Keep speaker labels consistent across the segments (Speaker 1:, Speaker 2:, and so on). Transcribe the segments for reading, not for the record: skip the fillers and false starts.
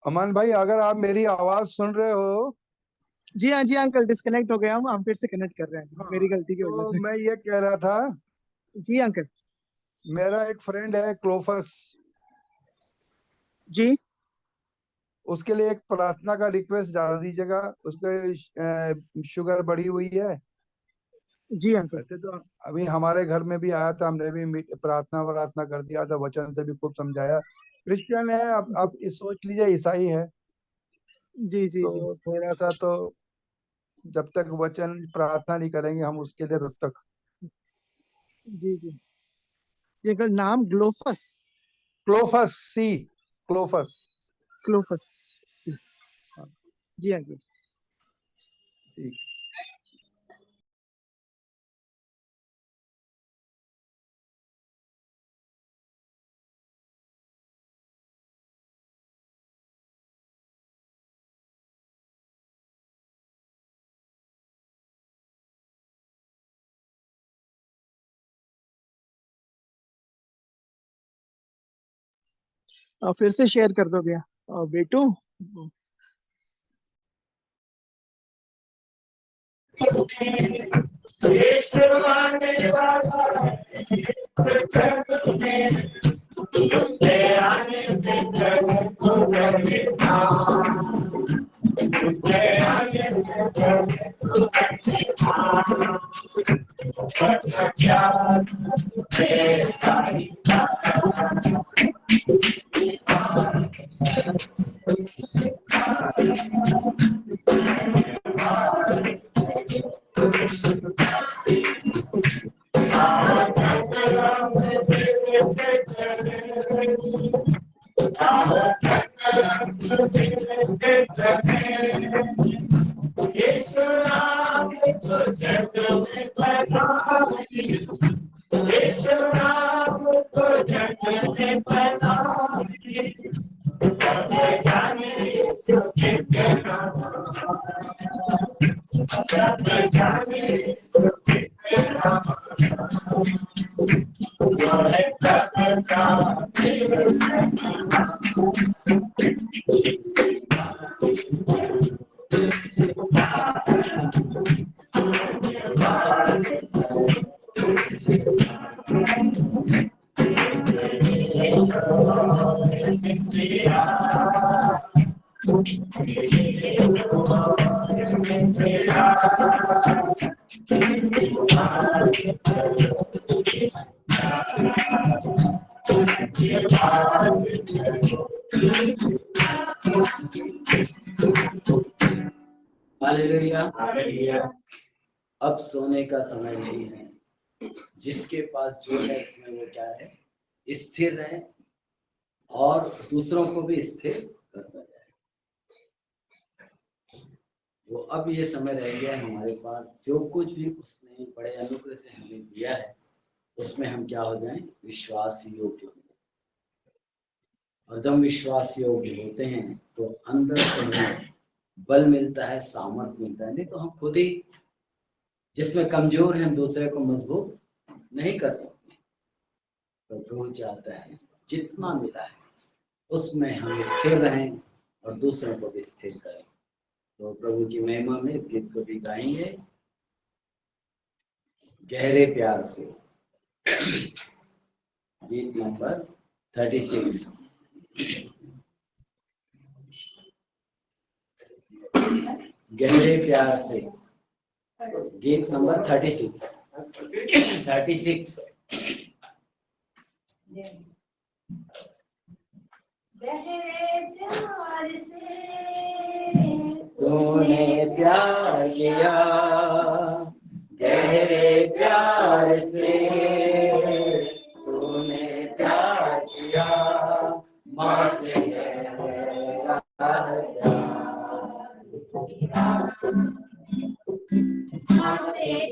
Speaker 1: अमन भाई, अगर आप मेरी आवाज सुन रहे हो।
Speaker 2: जी हाँ जी अंकल, डिस्कनेक्ट हो गया हूँ, हम फिर से कनेक्ट कर रहे हैं मेरी गलती की वजह
Speaker 1: तो
Speaker 2: से।
Speaker 1: मैं ये कह रहा था,
Speaker 2: जी अंकल।
Speaker 1: मेरा एक फ्रेंड है क्लोफस,
Speaker 2: जी
Speaker 1: उसके लिए एक प्रार्थना का रिक्वेस्ट डाल दीजिएगा। उसके शुगर बढ़ी हुई है।
Speaker 2: जी अंकल।
Speaker 1: वैसे तो अभी हमारे घर में भी आया था, हमने भी प्रार्थना कर दिया था, वचन से भी खूब समझाया। क्रिश्चियन है, अब इस सोच लीजिए ईसाई है।
Speaker 2: जी जी जी
Speaker 1: तो थोड़ा सा तो जब तक वचन प्रार्थना नहीं करेंगे हम उसके लिए, तब तक।
Speaker 2: जी जी। ये अंकल नाम ग्लोफस।
Speaker 1: क्लोफस, सी क्लोफस।
Speaker 2: क्लोफस। जी
Speaker 1: हाँ,
Speaker 2: जी अंकल।
Speaker 1: ठीक।
Speaker 2: फिर से शेयर कर दो भैया। बेटू।
Speaker 3: हालेलुया। अब सोने का समय नहीं है। जिसके पास जो है इसमें वो क्या है, स्थिर रहे और दूसरों को भी स्थिर करता जाए। वो अब ये समय रह गया है हमारे पास, जो कुछ भी उसने बड़े अनुग्रह से हमें दिया है उसमें हम क्या हो जाएं, विश्वास योग्य हो जाएं। और जब विश्वास योग्य होते हैं तो अंदर से हमें बल मिलता है, सामर्थ्य मिलता है। नहीं तो हम खुद ही जिसमें कमजोर हैं दूसरे को मजबूत नहीं कर सकते। तो प्रभु चाहता है जितना मिला है उसमें हम स्थिर रहें और दूसरों को भी स्थिर करें। तो प्रभु की महिमा में इस गीत को भी गाएंगे, गहरे प्यार से। गीत नंबर 36। गहरे प्यार से, गीत नंबर 36। 36।
Speaker 4: गहरे प्यार से
Speaker 3: तूने प्यार किया, गहरे प्यार से तूने प्यार किया, माँ से गहरा प्यार।
Speaker 4: माँ से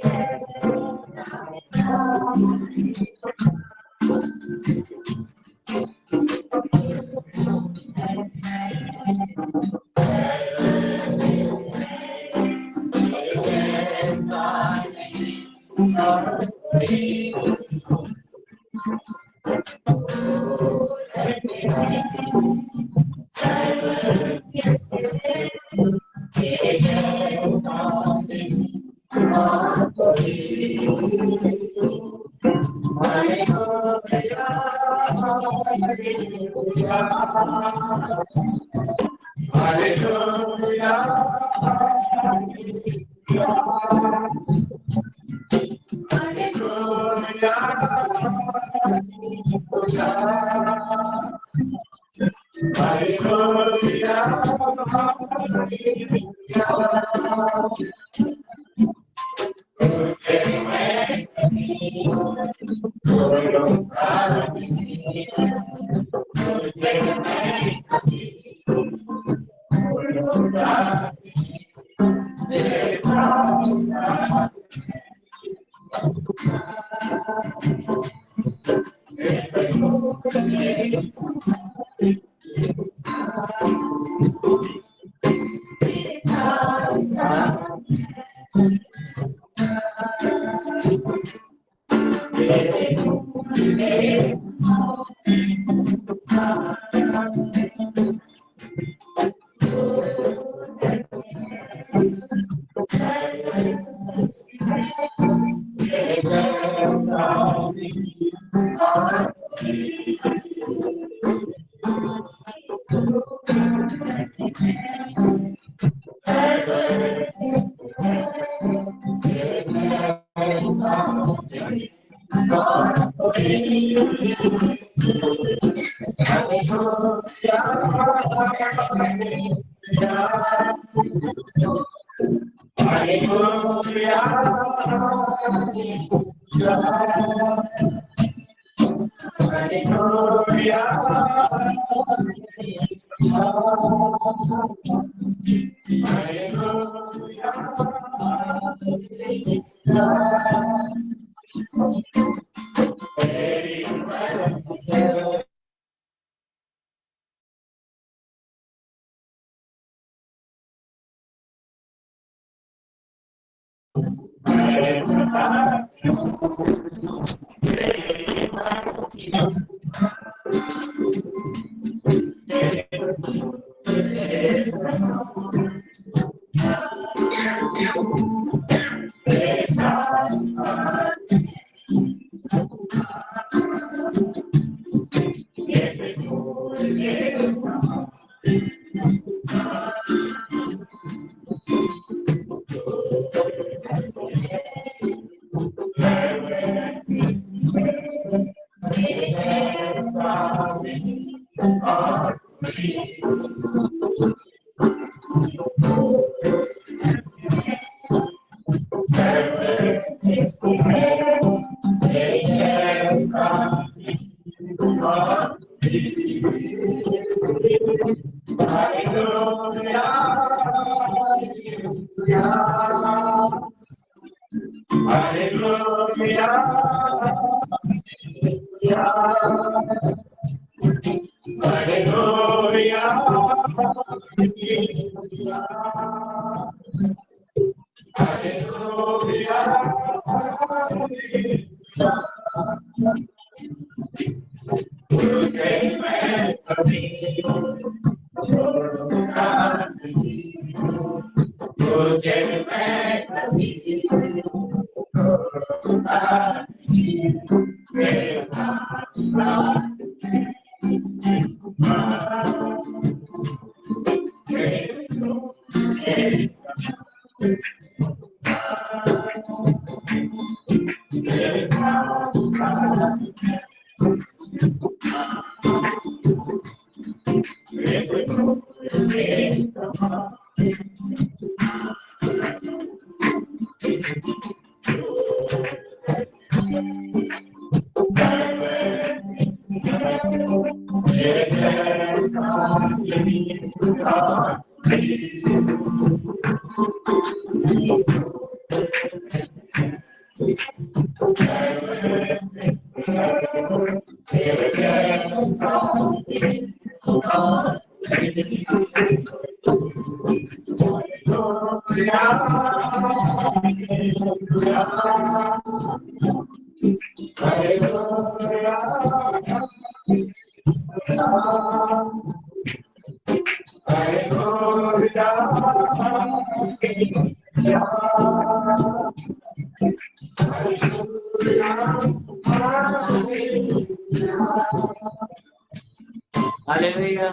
Speaker 3: हालेलुया।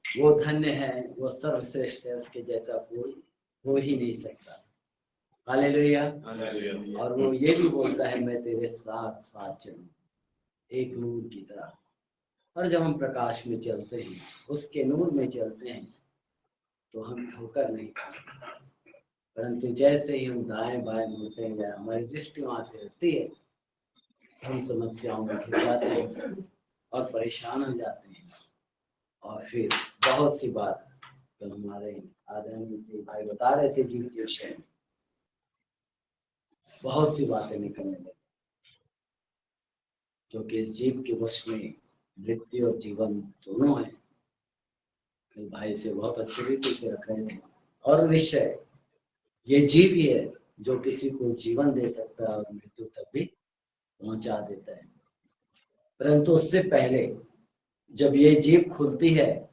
Speaker 3: वो धन्य है, वो सर्वश्रेष्ठ है, उसके जैसा कोई हो ही नहीं सकता। हालेलुया। और वो ये भी बोलता है मैं तेरे साथ साथ चलूं एक नूर की तरह। और जब हम प्रकाश में चलते हैं, उसके नूर में चलते हैं, तो हम ठोकर नहीं खाते, परंतु जैसे ही हम दाएं बाएं मुड़ते हैं या हमारी दृष्टि वहां से हटती है, हम समस्याओं में घिर जाते हैं और परेशान हो जाते हैं। और फिर बहुत सी बात तो हमारे आदरणीय भाई बता रहे थे जीवन के विषय में, बहुत सी बातें निकलने लगी, क्योंकि इस जीव के वश में मृत्यु और जीवन दोनों है। भाई से बहुत अच्छी रीति से रख रहे थे। और विषय ये जीव ही है जो किसी को जीवन दे सकता है और मृत्यु तक भी पहुंचा देता है। परंतु उससे पहले जब ये जीभ खुलती है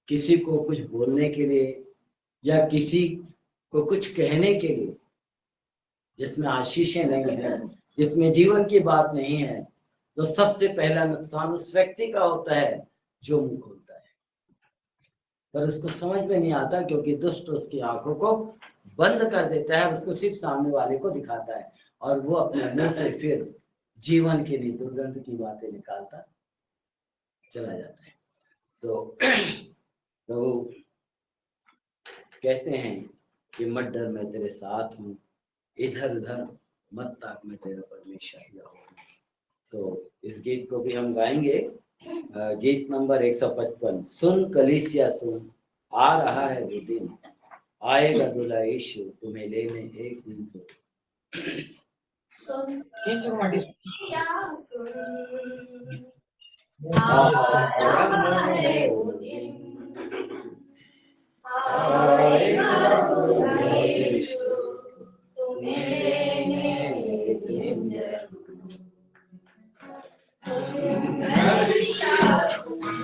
Speaker 3: किसी को कुछ बोलने के लिए या किसी को कुछ कहने के लिए, जिसमें आशीषें नहीं है, जिसमें जीवन की बात नहीं है, तो सबसे पहला नुकसान उस व्यक्ति का होता है जो मुंह खोलता है। पर उसको समझ में नहीं आता, क्योंकि दुष्ट उसकी आंखों को बंद कर देता है, उसको सिर्फ सामने वाले को दिखाता है और वो अपने मुंह से फिर जीवन के लिए दुर्गंध की बातें निकालता चला जाता है। तो कहते हैं कि मत डर, मैं तेरे साथ हूँ, इधर उधर मत ताक, मैं तेरा परमेश्वर हूँ। इस गीत को भी हम गाएंगे। गीत नंबर 155। सुन कलीसिया सुन, आ रहा है वो दिन, आएगा दूल्हा यीशु तुम्हें लेने एक दिन से।
Speaker 4: सुन कलीसिया सुन,
Speaker 3: आ रहा है वो दिन, आएगा दूल्हा यीशु तुम्हें लेने एक दिन जरूर। सुन कलीसिया सुन,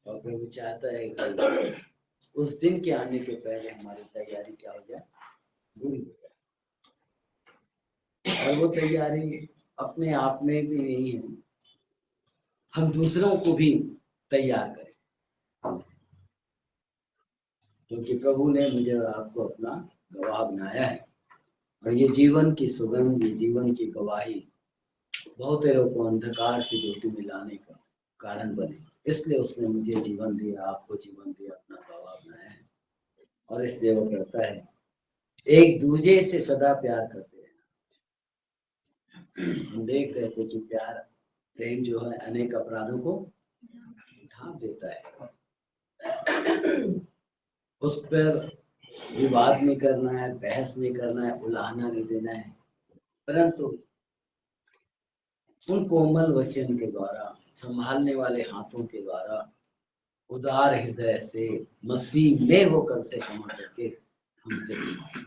Speaker 3: और प्रभु चाहता है कि उस दिन के आने के पहले हमारी तैयारी क्या हो जाए, पूरी हो जाए। और वो तैयारी अपने आप में भी नहीं है, हम दूसरों को भी तैयार करें, क्योंकि प्रभु ने मुझे और आपको अपना गवाह बनाया है। और ये जीवन की सुगंध, ये जीवन की गवाही बहुत लोगों को अंधकार से ज्योति में लाने का कारण बने। इसलिए उसने मुझे जीवन दिया, आपको जीवन दिया, अपना गवाह बनाया है। और इसलिए वो कहता है एक दूजे से सदा प्यार करते रहना। हम देख रहे थे कि प्यार, प्रेम जो है अनेक अपराधों को ढांप देता है। उस पर विवाद नहीं करना है, बहस नहीं करना है, उलाहना नहीं देना है, परंतु उन कोमल वचन के द्वारा, संभालने वाले हाथों के द्वारा, उदार हृदय से मसीह में होकर से क्षमा करके हमसे संभालें।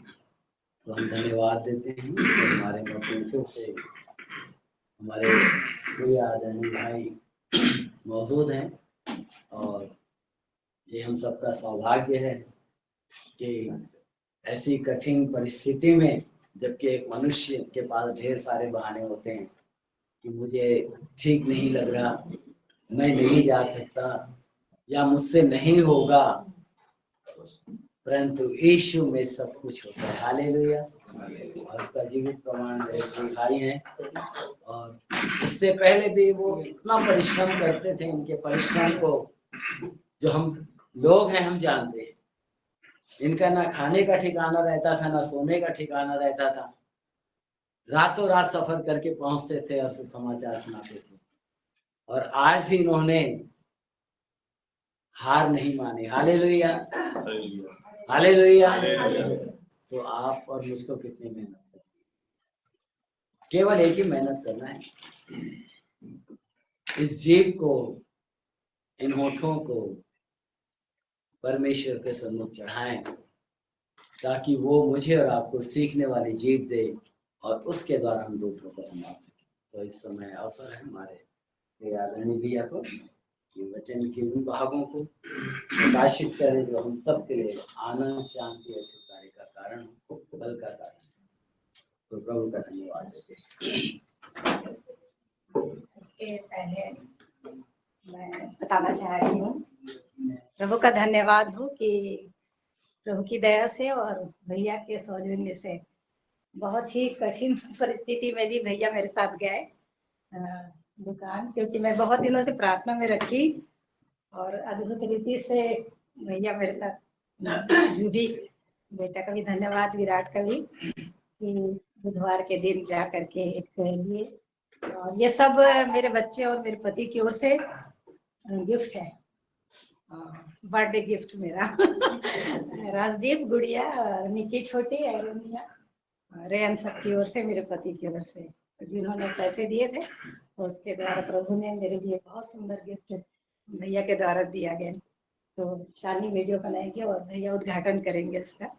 Speaker 3: तो हम धन्यवाद देते हैं कि हमारे मौके फिर से हमारे कोई आदरणीय भाई मौजूद हैं। और ये हम सबका सौभाग्य है कि ऐसी कठिन परिस्थिति में, जबकि एक मनुष्य के पास ढेर सारे बहाने होते हैं कि मुझे ठीक नहीं लग रहा, मैं नहीं जा सकता, या मुझसे नहीं होगा, परंतु यीशु में सब कुछ होता है। हालेलुया। और उसका जीवित प्रमाण मेरे भाई हैं। और इससे पहले भी वो इतना परिश्रम करते थे, इनके परिश्रम को जो हम लोग हैं हम जानते हैं। इनका ना खाने का ठिकाना रहता था, ना सोने का ठिकाना रहता था। रातों रात सफर करके पहुंचते थे और समाचार सुनाते थे। और आज भी इन्होंने हार नहीं मानी। Hallelujah, hallelujah. तो आप और मुझको कितनी मेहनत करनी है? केवल एक ही मेहनत करना है, इस जीव को, इन होठों को परमेश्वर के सम्मुख चढ़ाएं, ताकि वो मुझे और आपको सीखने वाली जीव दे और उसके द्वारा हम दूसरों को संभाल सकें। तो इस समय अवसर है हमारे आदरणीय भैया को कि वचन के उन भागों को प्रकाशित करें जो हम सब के लिए आनंद, शांति और छुटकारे का कारण हो, बल का कारण। तो प्रभु का धन्यवाद देते।
Speaker 4: इसके पहले मैं बताना चाह रही हूँ, प्रभु का धन्यवाद हो कि प्रभु की दया से और भैया के सौजन्य से बहुत ही कठिन परिस्थिति में भी भैया मेरे साथ गए दुकान, क्योंकि मैं बहुत दिनों से प्रार्थना में रखी और अद्भुत रीति से भैया मेरे साथ जूही। बेटा का भी धन्यवाद, विराट का भी, कि बुधवार के दिन जा करके एक लिए। और ये सब मेरे बच्चे और मेरे पति की ओर से गिफ्ट है, बर्थडे गिफ्ट मेरा। राजदीप, गुड़िया, निकी छोटी, एरोनिया रेयन सब की ओर से, मेरे पति की ओर से, जिन्होंने पैसे दिए थे, तो उसके द्वारा प्रभु ने मेरे लिए बहुत सुंदर गिफ्ट भैया के द्वारा दिया गया। तो शाली वीडियो बनाएंगे और भैया उद्घाटन करेंगे इसका।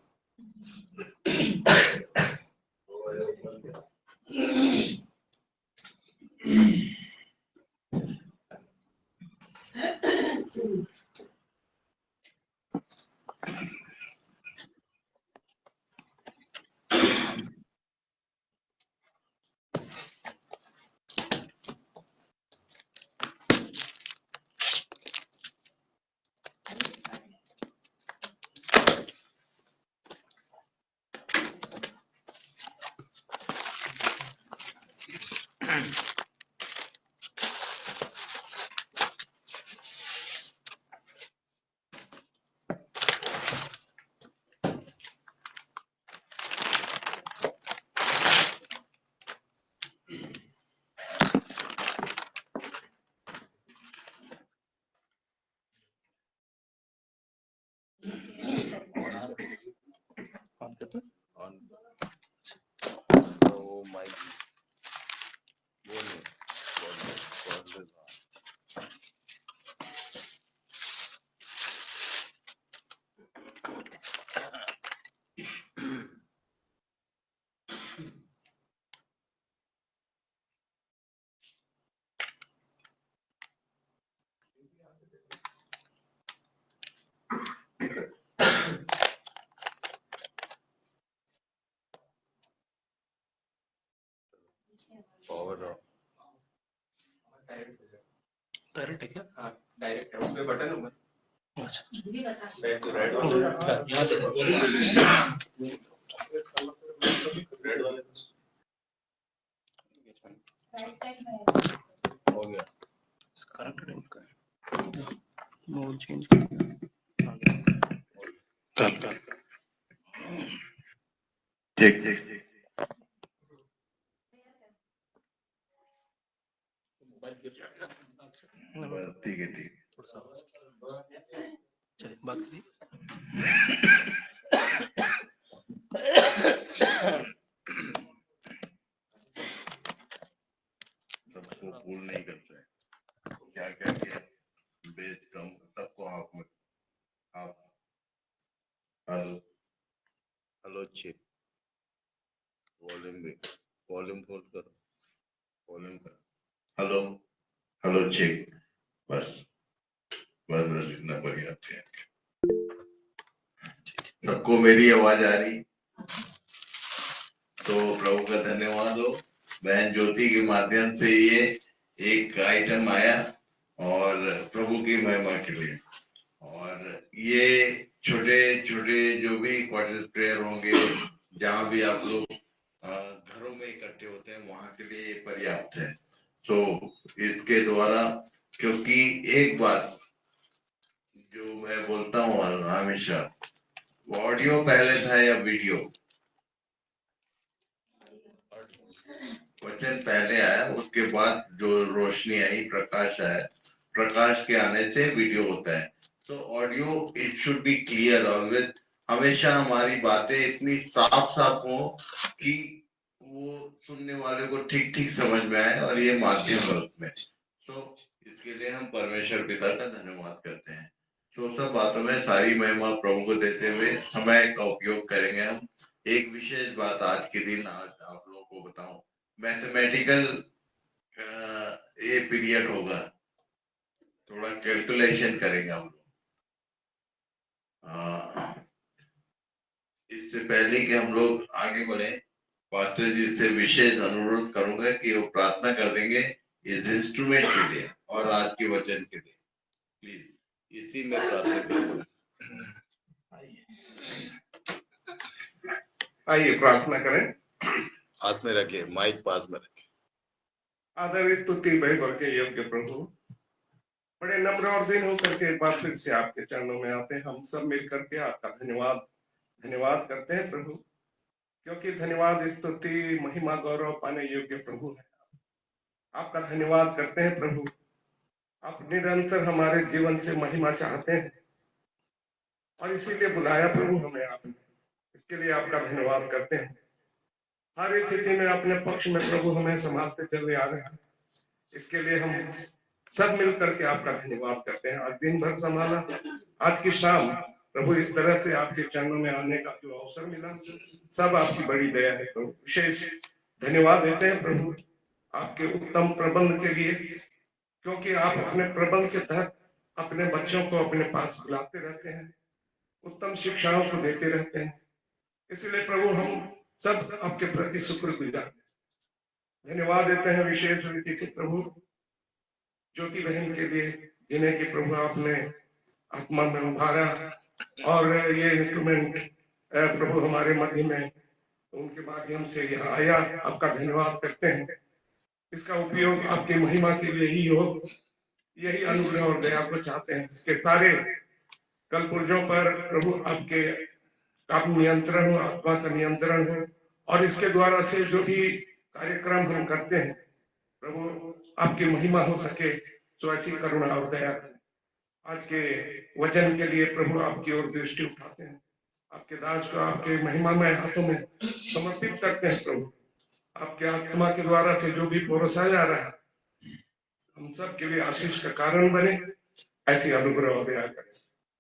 Speaker 5: डायरेक्ट है क्या? हाँ डायरेक्ट है, उस पे बटन होगा। अच्छा रेड रेड यहाँ से रेड वाले हो गया कनेक्टेड इनका मोड चेंज कर चल ठीक ठीक ठीक है ठीक थोड़ा सा चलिए बात करिए। सबको भूल नहीं करते हैं, क्या क्या क्या बेचता हूँ सबको आप में आप hello hello check volume full करो वॉल्यूम का हेलो हेलो चेक बस बस बस इतना बढ़िया थे। सबको मेरी आवाज आ रही तो प्रभु का धन्यवाद हो। बहन ज्योति के माध्यम से ये एक आइटम आया और प्रभु की महिमा के लिए, और ये छोटे छोटे जो भी क्वार्टर प्रेयर होंगे जहाँ भी आप लोग घरों में इकट्ठे होते हैं वहां के लिए पर्याप्त है। तो इसके द्वारा, क्योंकि एक बात जो मैं बोलता हूँ हमेशा, ऑडियो पहले था या वीडियो? वचन पहले आया, उसके बाद जो रोशनी आई, प्रकाश आया, प्रकाश के आने से वीडियो होता है। तो audio it should be clear always, हमेशा हमारी बातें इतनी साफ साफ हो कि वो सुनने वाले को ठीक ठीक समझ में आए, और ये माध्यम है उसमें। तो इसके लिए हम परमेश्वर पिता का धन्यवाद करते हैं। तो सब बातों में सारी महिमा प्रभु को देते हुए समय का उपयोग करेंगे हम। एक विशेष बात आज के दिन आज आप लोगों को बताऊं, मैथमेटिकल ये पीरियड होगा, थोड़ा कैलकुलेशन करेंगे हम लोग। इससे पहले कि हम लोग आगे बढ़े, पास्टर जी से विशेष अनुरोध करूंगा कि वो प्रार्थना कर देंगे इस इंस्ट्रूमेंट के लिए और आज के वचन के लिए। प्लीज इसी में प्रार्थना करूंगा।
Speaker 6: आइए प्रार्थना करें।
Speaker 5: हाथ में रखिए, माइक पास में रखिए।
Speaker 6: आदर स्तुति महिमा के योग्य प्रभु, बड़े नम्र और दिन होकर के एक बार फिर से आपके चरणों में आते हैं। हम सब मिल करके आपका धन्यवाद करते हैं प्रभु, क्योंकि धन्यवाद स्तुति महिमा गौरव पाने योग्य प्रभु है। आपका धन्यवाद करते हैं प्रभु, आप निरंतर हमारे जीवन से महिमा चाहते हैं और इसीलिए बुलाया प्रभु हमें आपने, इसके लिए आपका धन्यवाद करते हैं। हर स्थिति में अपने पक्ष में प्रभु हमें संभालते चले आ रहे हैं। इसके लिए हम सब मिलकर के आपका धन्यवाद करते हैं। आज दिन भर संभाला, आज की शाम प्रभु इस तरह से आपके चरणों में आने का जो अवसर मिला, सब आपकी बड़ी दया है प्रभु। विशेष धन्यवाद देते हैं प्रभु आपके उत्तम प्रबंध के लिए, क्योंकि आप अपने प्रबंध के तहत अपने बच्चों को अपने पास बुलाते रहते हैं, उत्तम शिक्षाओं को देते रहते हैं। इसलिए प्रभु हम सब आपके प्रति शुक्रगुजार, धन्यवाद देते हैं विशेष रीति से प्रभु ज्योति बहन के लिए, जिन्हें कि प्रभु आपने आत्मा में उभारा और ये इंस्ट्रूमेंट प्रभु हमारे मध्य में उनके माध्यम से यहाँ आया। आपका धन्यवाद करते हैं। इसका उपयोग आपकी महिमा के लिए ही हो, यही अनुग्रह और दया को चाहते हैं। इसके सारे कल पुर्जों पर प्रभु आपके आप नियंत्रण हो, आत्मा का नियंत्रण हो, और इसके द्वारा से जो भी कार्यक्रम हम करते हैं प्रभु आपकी महिमा हो सके, तो ऐसी करुणा और दया करें। आज के वचन के लिए प्रभु आपकी ओर दृष्टि उठाते हैं, आपके दास को आपके महिमामय हाथों में समर्पित करते हैं। प्रभु आपके आत्मा के द्वारा से जो भी परोसा जा रहा है, हम सब के लिए आशीष का कारण बने, ऐसी अनुग्रह और दया करें।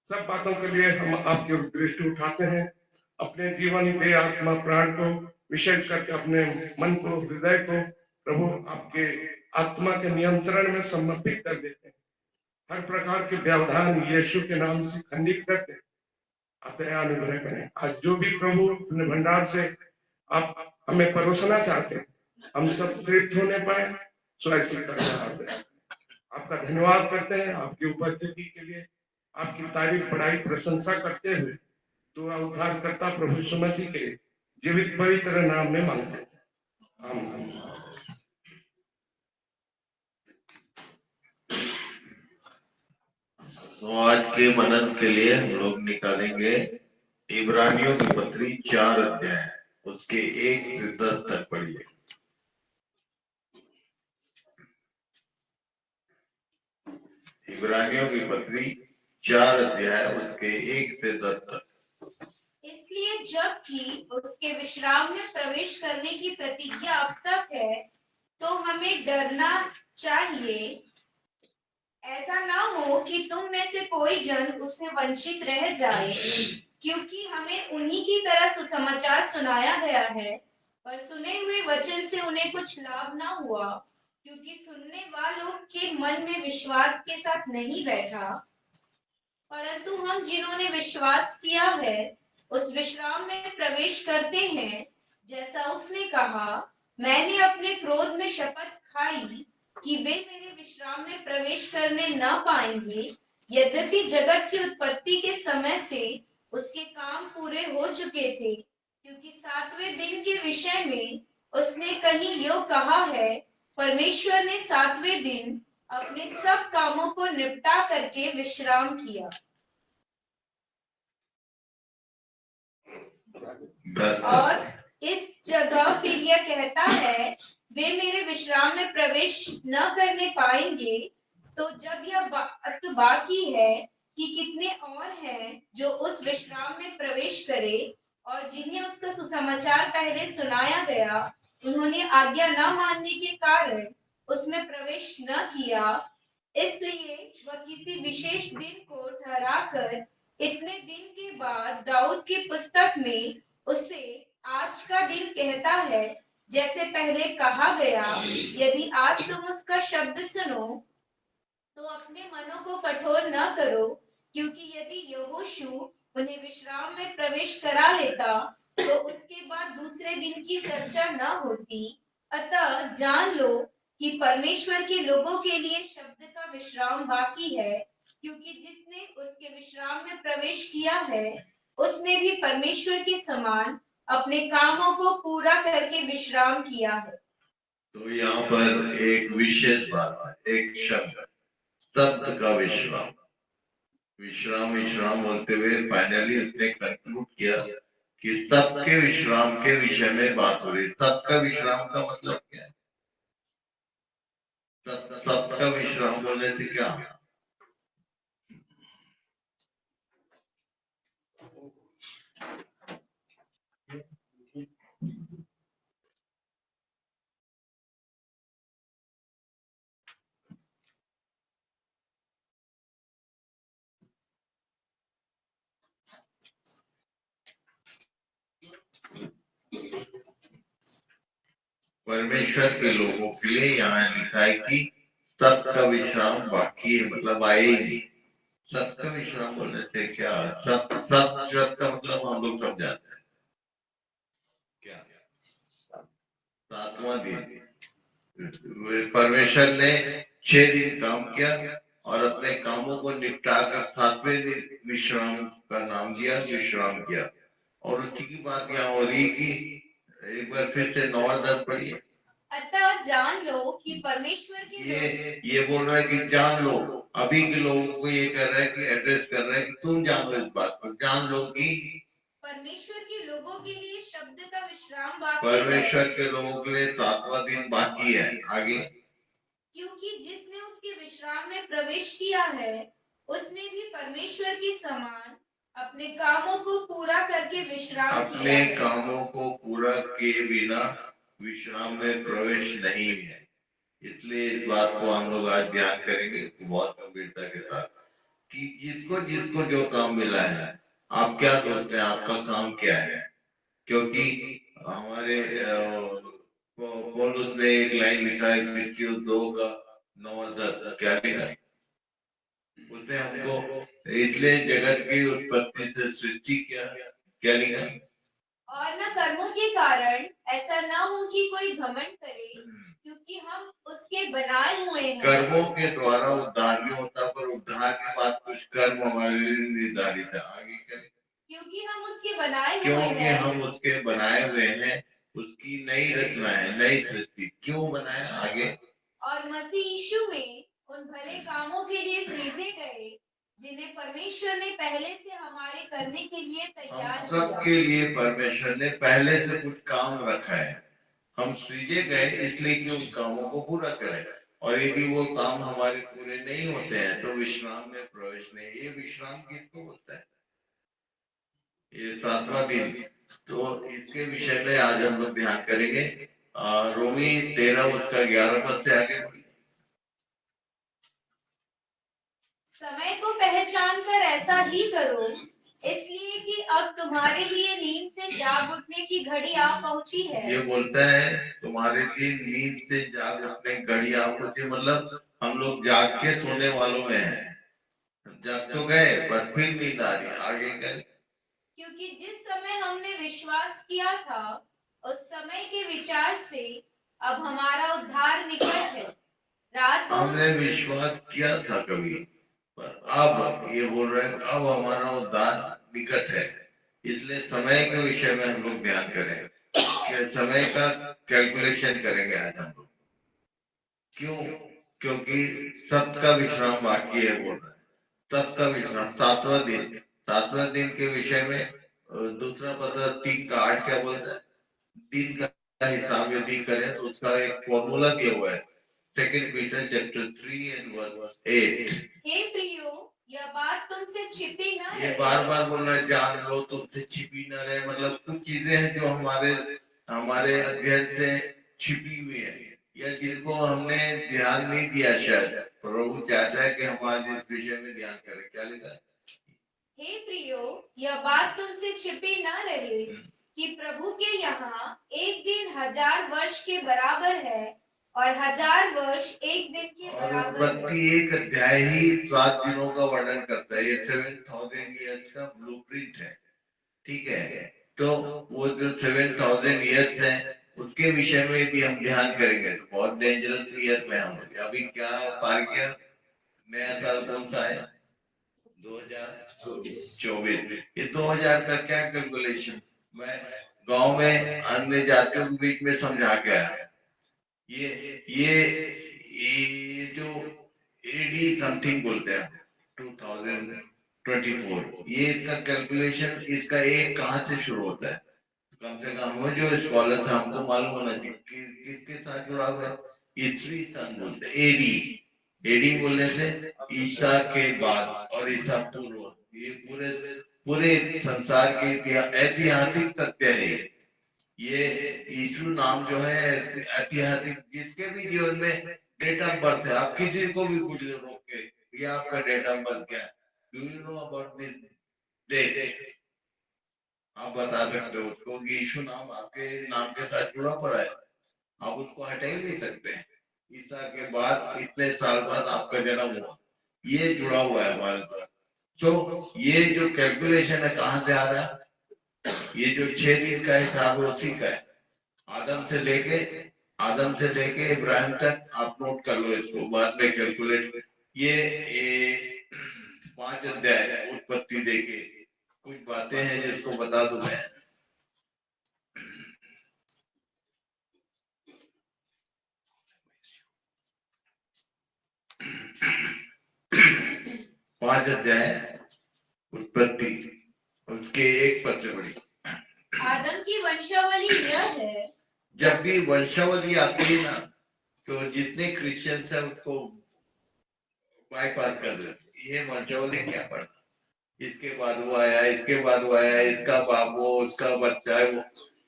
Speaker 6: सब बातों के लिए हम आपकी ओर दृष्टि उठाते हैं। अपने जीवन, देह, आत्मा, प्राण को, विशेष करके अपने मन को, हृदय को प्रभु आपके आत्मा के नियंत्रण में समर्पित कर देते हैं। हर प्रकार के व्यवधान यीशु के नाम से खंडित करते हैं। आप दया अनुग्रह करें। आज जो भी प्रभु अपने भंडार से आप हमें परोसना चाहते हैं, हम सब तृप्त होने पाए, सो ऐसी करना। आपका धन्यवाद करते हैं आपकी उपस्थिति के लिए, आपकी तारीफ, बड़ाई, प्रशंसा करते हुए तो उद्धारकर्ता प्रभु यीशु मसीह के जीवित पवित्र नाम में मांगते हैं, आमीन।
Speaker 5: तो आज के मनन के लिए हम लोग निकालेंगे इब्रानियों की पत्री 4 अध्याय, उसके 1 से 10 तक पढ़िए। इब्रानियों की पत्री 4 अध्याय, उसके 1 से 10 तक।
Speaker 7: इसलिए जबकि उसके विश्राम में प्रवेश करने की प्रतिज्ञा अब तक है, तो हमें डरना चाहिए, ऐसा ना हो कि तुम में से कोई जन उससे वंचित रह जाए, क्योंकि हमें उन्हीं की तरह सुसमाचार सुनाया गया है, पर सुने हुए वचन से उन्हें कुछ लाभ ना हुआ, क्योंकि सुनने वालों के मन में विश्वास के साथ नहीं बैठा। परंतु हम जिन्होंने विश्वास किया है उस विश्राम में प्रवेश करते हैं, जैसा उसने कहा, मैंने अपने क्रोध में शपथ खाई कि वे मेरे विश्राम में प्रवेश करने न पाएंगे, यद्यपि जगत की उत्पत्ति के समय से उसके काम पूरे हो चुके थे, क्योंकि 7वें दिन के विषय में उसने कहीं यो कहा है, परमेश्वर ने 7वें दिन अपने सब कामों को निपटा करके विश्राम किया। और इस जगह फिर यह कहता है, वे मेरे विश्राम में प्रवेश न करने पाएंगे। तो जब यह बात बाकी है कि कितने और हैं जो उस विश्राम में प्रवेश करे, और जिन्हें उसका सुसमाचार पहले सुनाया गया, उन्होंने आज्ञा न मानने के कारण उसमें प्रवेश न किया। इसलिए वह किसी विशेष दिन को ठहराकर इतने दिन के बाद दाऊद की पुस्तक में उससे आज का दिन कहता है, जैसे पहले कहा गया, यदि आज तुम उसका शब्द सुनो तो अपने मनों को कठोर न करो, क्योंकि यदि यहोशू उन्हें विश्राम में प्रवेश करा लेता तो उसके बाद दूसरे दिन की चर्चा न होती। अतः जान लो कि परमेश्वर के लोगों के लिए शब्द का विश्राम बाकी है, क्योंकि जिसने उसके विश्राम में प्रवेश किया है उसने भी परमेश्वर के समान अपने कामों को पूरा करके विश्राम किया है।
Speaker 5: तो यहाँ पर एक विशेष बात है, एक शब्द है, शब्द का विश्राम। विश्राम विश्राम बोलते हुए फाइनली उसने कंक्लूड किया कि सबके विश्राम के विषय में बात हो रही है। सबका विश्राम का मतलब क्या है? सबका विश्राम बोलने से क्या? परमेश्वर के लोगों के लिए यहाँ लिखा है कि सबका विश्राम बाकी है, मतलब आए ही नहीं। सबका विश्राम बोलने से क्या, सब का मतलब हम लोग सब जानते हैं क्या, 7वां दिन। परमेश्वर ने 6 दिन काम किया और अपने कामों को निपटा कर 7वें दिन विश्राम का नाम दिया, विश्राम किया। और उसी की बात यहाँ हो रही कि एक बार फिर से 9 और 10 पढ़िए।
Speaker 7: अतः जान लो कि परमेश्वर के
Speaker 5: ये बोल रहा है कि जान लो, अभी के लोगों को ये कर रहा है कि एड्रेस कर रहा है कि तुम जानो इस बात को, जान लो कि
Speaker 7: परमेश्वर के लोगों के लिए शब्द का विश्राम बाकी
Speaker 5: परमेश्वर
Speaker 7: है।
Speaker 5: के लोगों के लिए 7वां दिन बाकी है। आगे,
Speaker 7: क्योंकि जिसने उसके विश्राम में प्रवेश किया है उसने भी परमेश्वर के समान अपने कामों को पूरा करके विश्राम किया
Speaker 5: अपने
Speaker 7: है।
Speaker 5: कामों को पूरा किए बिना विश्राम में प्रवेश नहीं है। इसलिए इस बात को हम लोग आज ध्यान करेंगे बहुत गंभीरता के साथ कि जिसको जिसको जो काम मिला है, आप क्या सोचते हैं आपका काम क्या है? क्योंकि हमारे पौलुस ने एक लाइन लिखा है फिलिप्पियों 2 का 9 और 10, क्या लिखा है उसने हमको, इसलिए जगत की उत्पत्ति से सृष्टि क्या लिखा है?
Speaker 7: और न कर्मों के कारण ऐसा न हो कि कोई घमंड करे, क्योंकि हम उसके बनाए हुए हैं।
Speaker 5: कर्मों के द्वारा उद्धार नहीं होता, पर उद्धार के बाद कुछ कर्म हमारे लिए निर्धारित है। आगे करें,
Speaker 7: क्योंकि हम उसके बनाए हुए
Speaker 5: क्योंकि
Speaker 7: हैं।
Speaker 5: हम उसके बनाए हुए हैं, उसकी नई रचना है, नई सृष्टि। क्यों बनाया? आगे,
Speaker 7: और मसीह यीशु में उन भले कामों के लिए सृजे गए जिन्हें परमेश्वर ने पहले से हमारे करने के लिए तैयार
Speaker 5: हम
Speaker 7: किया।
Speaker 5: सबके लिए परमेश्वर ने पहले से कुछ काम रखा है। हम सृजे गए इसलिए कि उन कामों को पूरा करें, और यदि वो काम हमारे पूरे नहीं होते हैं तो विश्राम में प्रवेश नहीं। ये विश्राम किसको बोलता है? ये 7वां दिन। तो इसके विषय में आज हम लोग ध्यान करेंगे। रोमी 13 उसका 11 पद से आगे।
Speaker 7: समय को पहचान कर ऐसा ही करो, इसलिए कि अब तुम्हारे लिए नींद से जाग उठने की घड़ी आ पहुंची है।
Speaker 5: ये बोलता है तुम्हारे लिए नींद से जाग उठने की घड़ी आ पहुंची, मतलब हम लोग जाग के सोने वालों में हैं। जाग तो गए पर फिर नींद आ रही। आगे क्या?
Speaker 7: क्योंकि जिस समय हमने विश्वास किया था उस समय के विचार से अब हमारा उद्धार निकट है। रात
Speaker 5: हमने विश्वास किया था कभी, पर अब ये बोल रहे हैं अब हमारा उद्धार निकट है। इसलिए समय के विषय में हम लोग ध्यान करें, समय का कैलकुलेशन करेंगे आज हम लोग। क्यों? क्योंकि सबका विश्राम बाकी है बोल रहे हैं, सबका विश्राम 7वां दिन के विषय में दूसरा पत्र 3 का 8 क्या बोलता है? दिन का हिसाब यदि करें तो उसका एक फॉर्मूला दिया हुआ है, 2 पीटर चैप्टर 3 एंड वर्स 8।
Speaker 7: हे प्रियो, यह बात तुमसे छिपी न रहे।
Speaker 5: ये बार बार बोल रहा है जान लो तुमसे छिपी न रहे, मतलब कुछ चीजें हैं जो हमारे अध्ययन से छिपी हुई है या जिनको हमने ध्यान नहीं दिया। शायद प्रभु चाहता है कि हम आज इस विषय में ध्यान करें। क्या लिखा है?
Speaker 7: हे प्रियो, यह बात तुमसे छिपी न रहे कि प्रभु के यहाँ एक दिन 1000 वर्ष के बराबर है और 1000 वर्ष एक दिन के बराबर है।
Speaker 5: उत्पत्ति 1 अध्याय ही 7 दिनों का वर्णन करता है। ये 7000 ईयर्स का ब्लूप्रिंट है, ठीक है? तो वो जो 7000 ईयर्स है उसके विषय में यदि हम ध्यान करेंगे तो बहुत डेंजरस ईयर में हम अभी क्या पार किया। नया साल कौन सा है? 2024। ये 2000 का क्या कैलकुलेशन? मैं गांव में अन्य जातियों के बीच में समझा के आया। ये जो एडी समथिंग बोलते हैं 2024, ये इसका कैलकुलेशन, इसका एक कहाँ से शुरू होता है? कम से कम वो जो स्कॉलर था हमको मालूम होना चाहिए किसके साथ जुड़ा हुआ है। ईसवी सन बोलते हैं, एडी बोलने से ईसा के बाद और ईसा पूर्व। ये पूरे संसार के ऐतिहासिक सत्य है। ये यीशु नाम जो है ऐतिहासिक, जिसके भी जीवन में डेट ऑफ बर्थ है, आप किसी को भी पूछ लो रोक के, ये आपका डेट ऑफ बर्थ क्या है, do you know about this date? आप बता सकते हो उसको कि यीशु नाम आपके नाम के साथ जुड़ा पड़ा है। आप उसको हटा ही नहीं सकते। ईसा के बाद इतने साल बाद आपका जन्म हुआ, ये जुड़ा हुआ है हमारे साथ। तो ये जो कैलकुलेशन है कहाँ से आ रहा है? ये जो 6 दिन का हिसाब है उसी का है। आदम से लेके इब्राहिम तक आप नोट कर लो इसको, बाद में कैलकुलेट। ये 5 अध्याय उत्पत्ति देके कुछ बातें हैं जिसको बता दूं मैं। पांच अध्याय उत्पत्ति, उसके 1 पद से पढ़ी।
Speaker 7: आदम की वंशावली यह है।
Speaker 5: जब भी वंशावली आती है ना, तो जितने क्रिश्चियन है उसको बाईपास कर देते। ये वंशावली क्या पढ़ना, इसके बाद वो आया, इसके बाद वो आया, इसका बाप वो, उसका बच्चा है वो,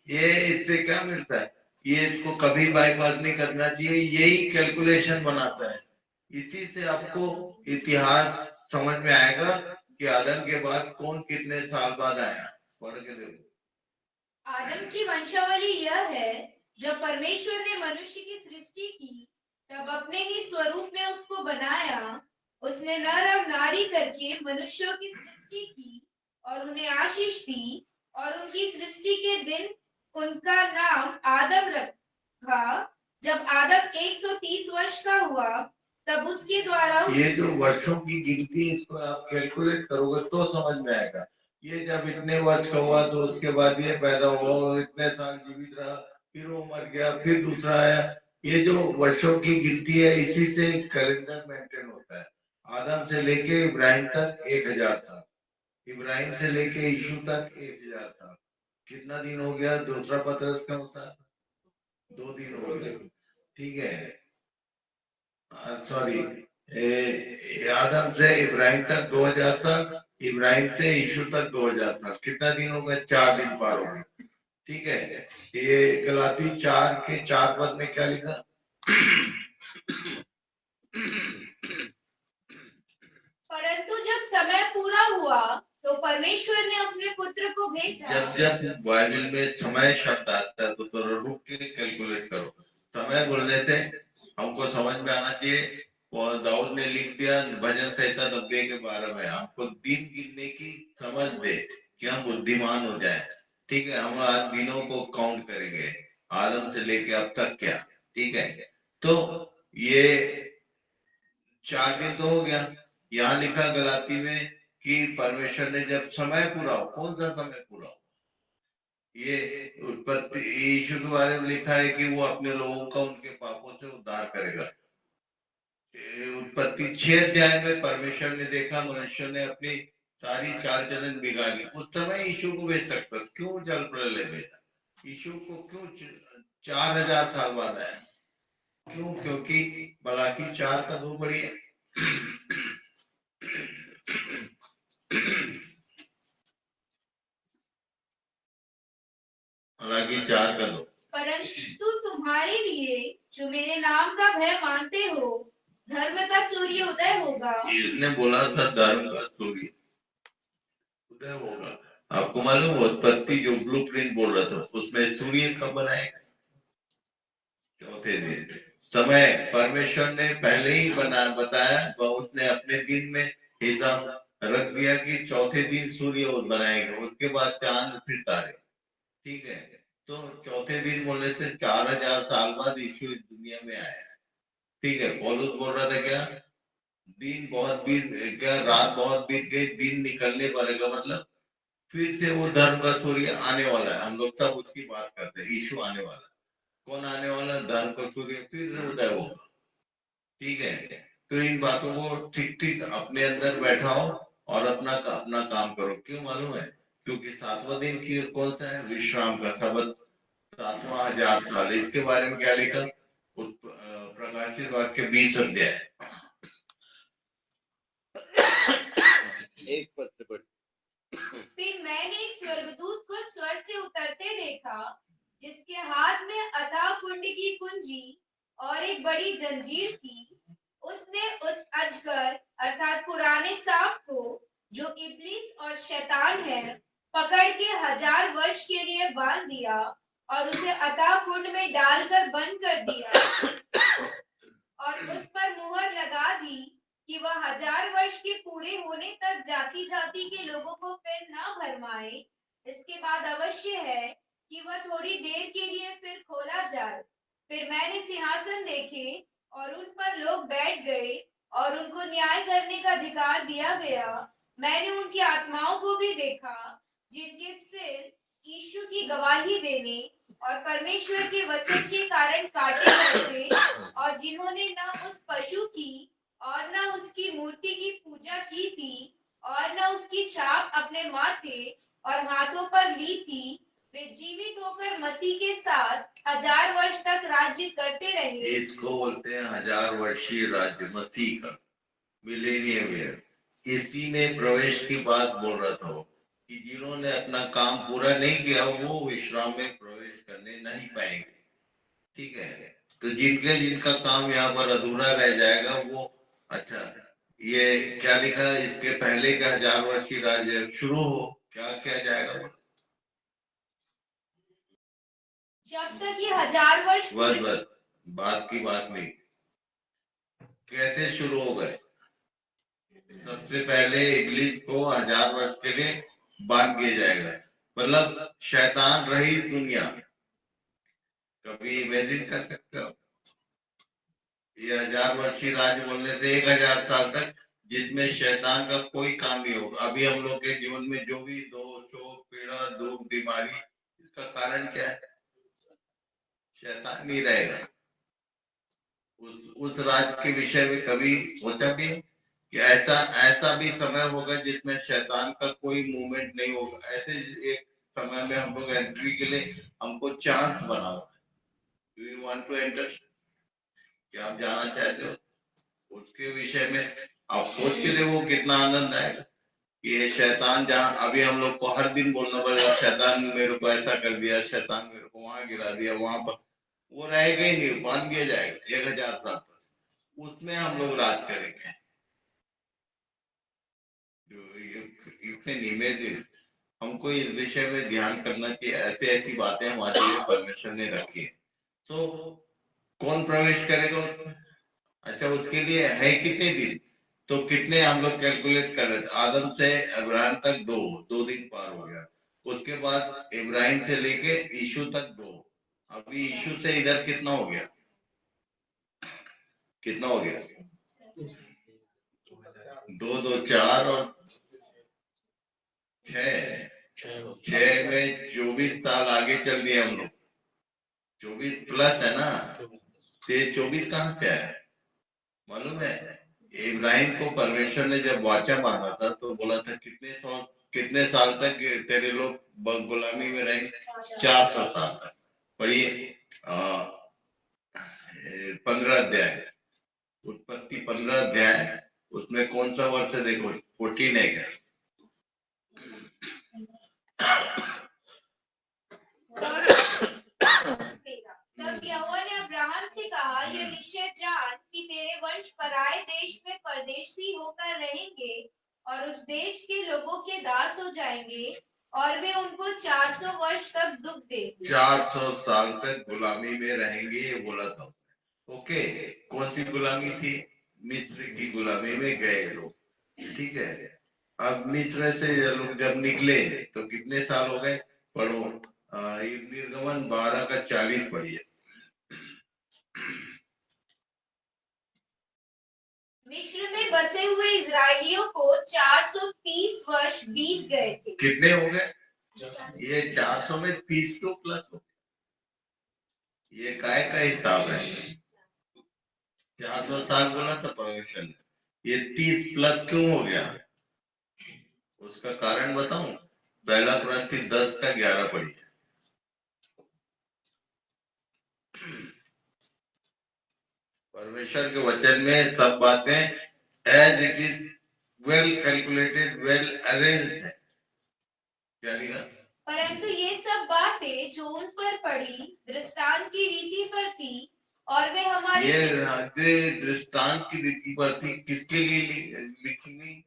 Speaker 5: ये इससे क्या मिलता है? ये इसको कभी बाईपास नहीं करना चाहिए। यही कैलकुलेशन बनाता है। इसी से आपको इतिहास समझ में आएगा कि आदम के बाद कौन कितने साल बाद आया। पढ़ के देखो।
Speaker 7: आदम की वंशावली यह है, जब परमेश्वर ने मनुष्य की सृष्टि की तब अपने ही स्वरूप में उसको बनाया। उसने नर और नारी करके मनुष्यों की सृष्टि की और उन्हें आशीष दी, और उनकी सृष्टि के दिन उनका नाम आदम रखा। जब आदम 130 वर्ष का हुआ तब उसके द्वारा
Speaker 5: ये जो वर्षों की गिनती, इसको आप कैलकुलेट करोगे तो समझ में आएगा। ये जब इतने वर्ष का हुआ तो उसके बाद ये पैदा हुआ, इतने साल जीवित रहा, फिर वो मर गया, फिर दूसरा आया। ये जो वर्षों की गिनती है, इसी से कैलेंडर मेंटेन होता है। आदम से लेके इब्राहिम तक 1000 साल, इब्राहिम से लेके यीशु तक 1000 साल। कितना दिन हो गया? दूसरा पत्रस के अनुसार 2 दिन हो गए। ठीक है, सॉरी, आदम से इब्राहिम तक 2000 साल, इब्राहिम से यीशु तक 2000 साल। कितना दिन हो गए? 4 दिन पार हो गए। ठीक है, ये गलाती 4 के 4 पद में क्या लिखा?
Speaker 7: परंतु जब समय पूरा हुआ तो परमेश्वर ने अपने पुत्र को भेजा।
Speaker 5: जब बाइबल में समय शब्द आता है तो रुक के कैलकुलेट करो। समय बोलने से हमको समझ में आना चाहिए। और दाऊद ने लिख दिया भजन संहिता 90 के 12 में, हमको दिन गिनने की समझ दे कि हम बुद्धिमान हो जाए। ठीक है, हम आज दिनों को काउंट करेंगे, आदम से लेके अब तक क्या। ठीक है, तो ये 4 दिन तो हो गया। यहाँ लिखा गलाती में कि परमेश्वर ने जब समय पूरा हो, कौन सा समय पूरा हो? ये उत्पत्ति यीशु के बारे में लिखा है कि वो अपने लोगों का उनके पापों से उद्धार करेगा। उत्पत्ति 6 अध्याय में परमेश्वर ने देखा मनुष्य ने अपनी सारी चाल चलन बिगाड़ ली। उस समय यीशु को भेज सकता, क्यों जल प्रलय भेजा? यीशु को क्यों 4000 साल बाद आया? क्यों? क्योंकि मलाकी 4 का 2 बढ़िया। मलाकी 4 का 2।
Speaker 7: परंतु तुम्हारे लिए जो मेरे नाम का भय मानते हो, धर्म का सूर्य उदय होगा।
Speaker 5: इसने बोला था धर्म का सूर्य उदय होगा। आपको मालूम उत्पत्ति जो ब्लूप्रिंट बोल रहा था उसमें सूर्य कब बनाएगा? चौथे दिन। समय परमेश्वर ने पहले ही बताया, उसने अपने दिन में हिसाब रख दिया कि चौथे दिन सूर्य बनाएगा, उसके बाद चांद फिर तारे। ठीक है, तो चौथे दिन बोलने से 4000 साल बाद यीशु इस दुनिया में आया। ठीक है, पौलुस बोल रहा था क्या? दिन बहुत बीत क्या, रात बहुत बीत गई, दिन निकलने पड़ेगा, मतलब फिर से वो धर्म का सूर्य आने वाला है। हम लोग सब उसकी बात करते हैं, यीशु आने वाला। कौन आने वाला? धर्म का सूर्य फिर से उदय होगा। ठीक है, तो इन बातों को ठीक ठीक अपने अंदर बैठाओ और अपना काम करो। क्यों मालूम है? क्योंकि 7वां दिन की कौन सा है? विश्राम का सबत, 7वां 1000 साल। इसके बारे में क्या लिखा? प्रकाशित वाक्य 20 अध्याय 1 पद से पढ़।
Speaker 7: फिर मैंने एक स्वर्गदूत को स्वर्ग से उतरते देखा, जिसके हाथ में अथाह कुंड की कुंजी और एक बड़ी जंजीर थी। उसने उस अजगर अर्थात पुराने सांप को, जो इब्लीस और शैतान है, पकड़ के 1000 वर्ष के लिए बांध दिया और उसे अथाह कुंड में डालकर बंद कर दिया और उस पर मुहर लगा दी कि वह 1000 वर्ष के पूरे होने तक जाति जाति के लोगों को फिर न भरमाए। इसके बाद अवश्य है कि वह थोड़ी देर के लिए फिर खोला जाए। फिर मैंने सिंहासन देखे और उन पर लोग बैठ गए और उनको न्याय करने का अधिकार दिया गया। मैंने उनकी आत्माओं को भी देखा जिनके सिर यीशु की गवाही देने और परमेश्वर के वचन के कारण काटे गए थे और जिन्होंने न उस पशु की और न उसकी मूर्ति की पूजा की थी और न उसकी छाप अपने माथे और हाथों पर ली थी, वे जीवित होकर मसीह के साथ 1000 वर्ष तक राज्य करते रहे।
Speaker 5: इसको बोलते हैं 1000 वर्षीय राज्य, मसीह का मिलेनियम ईयर। इसी में प्रवेश की बात बोल रहा था कि जिन्होंने अपना काम पूरा नहीं किया वो विश्राम में प्रवेश करने नहीं पाएंगे। ठीक है, तो जिनका काम यहाँ पर अधूरा रह जाएगा वो, अच्छा ये क्या लिखा इसके पहले का 1000 वर्षीय राज्य शुरू हो, क्या किया जाएगा?
Speaker 7: जब तक ये 1000 वर्ष
Speaker 5: बस बात की बात नहीं, कैसे शुरू हो गए? सबसे पहले इब्लीस को 1000 वर्ष के लिए बांध दिया जाएगा, मतलब शैतान रहित दुनिया। कभी इमेजिन कर सकते हो ये 1000 वर्षीय राज्य बोलने से 1000 साल तक जिसमें शैतान का कोई काम नहीं होगा। अभी हम लोग के जीवन में जो भी दोष, शोक, पीड़ा, दुख, बीमारी, इसका कारण क्या है? शैतान नहीं रहेगा। उस राज्य के विषय में कभी सोचा भी कि ऐसा भी समय होगा जिसमें शैतान का कोई मूवमेंट नहीं होगा? ऐसे एक समय में हम लोग एंट्री के लिए हमको चांस बना हुआ है। Do you want to enter? क्या आप जाना चाहते हो? उसके विषय में आप सोच के देखो कितना आनंद आएगा। ये शैतान जहाँ अभी हम लोग को हर दिन बोलना पड़ेगा, शैतान मेरे को ऐसा कर दिया, शैतान मेरे को वहां गिरा दिया, वहां पर, वो रहेगा ही नहीं, बांध दिया जाएगा 1000 साल तक। उसमें हम लोग राज करेंगे। You can imagine. हमको इस विषय में ध्यान करना चाहिए, ऐसी बातें हमारे लिए परमेश्वर ने रखी है। तो कौन प्रवेश करेगा उसमें? अच्छा, उसके लिए है कितने दिन? तो कितने हम लोग कैलकुलेट कर रहे थे, आदम से इब्राहिम तक 2 दिन पार हो गया। उसके बाद इब्राहिम से लेके यीशु तक 2। अभी यीशु से इधर कितना हो गया? कितना हो गया? 2 2 4 और 6 में 24 साल आगे चल दिए हम लोग। 24 प्लस है ना, 24 कहाँ से आया मालूम है? इब्राहिम को परमेश्वर ने जब वाचा बांधा था तो बोला था कितने साल तक तेरे लोग गुलामी में रहेंगे? 400 साल तक। पढ़िए 15 अध्याय, उत्पत्ति 15 अध्याय, उसमें कौन सा वर्ष है देखो, 14 है क्या?
Speaker 7: तब यहोवा ने अब्राहम से कहा, यह निश्चय जान कि तेरे वंश पराए देश में परदेशी होकर रहेंगे और उस देश के लोगों के दास हो जाएंगे और वे उनको 400 वर्ष तक दुख देंगे।
Speaker 5: 400 साल तक गुलामी में रहेंगे, ये बोला था। ओके, कौन सी गुलामी थी? मिस्र की गुलामी में गए लोग। ठीक है, अब मिस्र से लोग जब निकले तो कितने साल हो गए? पढ़ो, निर्गमन 12 का 40 पढ़िए।
Speaker 7: मिस्र में बसे हुए इजरायलियों को 430 वर्ष बीत गए थे।
Speaker 5: कितने हो गए? ये 400 में 30 तो प्लस हो, ये काय का हिसाब है? 400 साल बोला था परमेश्वर ने, ये 30 प्लस क्यों हो गया? उसका कारण बताऊं? पहला कुरिन्थियों 10 का 11 पढ़िए। परमेश्वर के वचन में सब बातें as it is well calculated, well arrange है। क्या लिखा?
Speaker 7: परंतु ये सब बातें जो उन पर पड़ी दृष्टांत की रीति पर थी और वे हमारे,
Speaker 5: ये दृष्टांत की रीति पर थी, किसके लिए लिखी गई?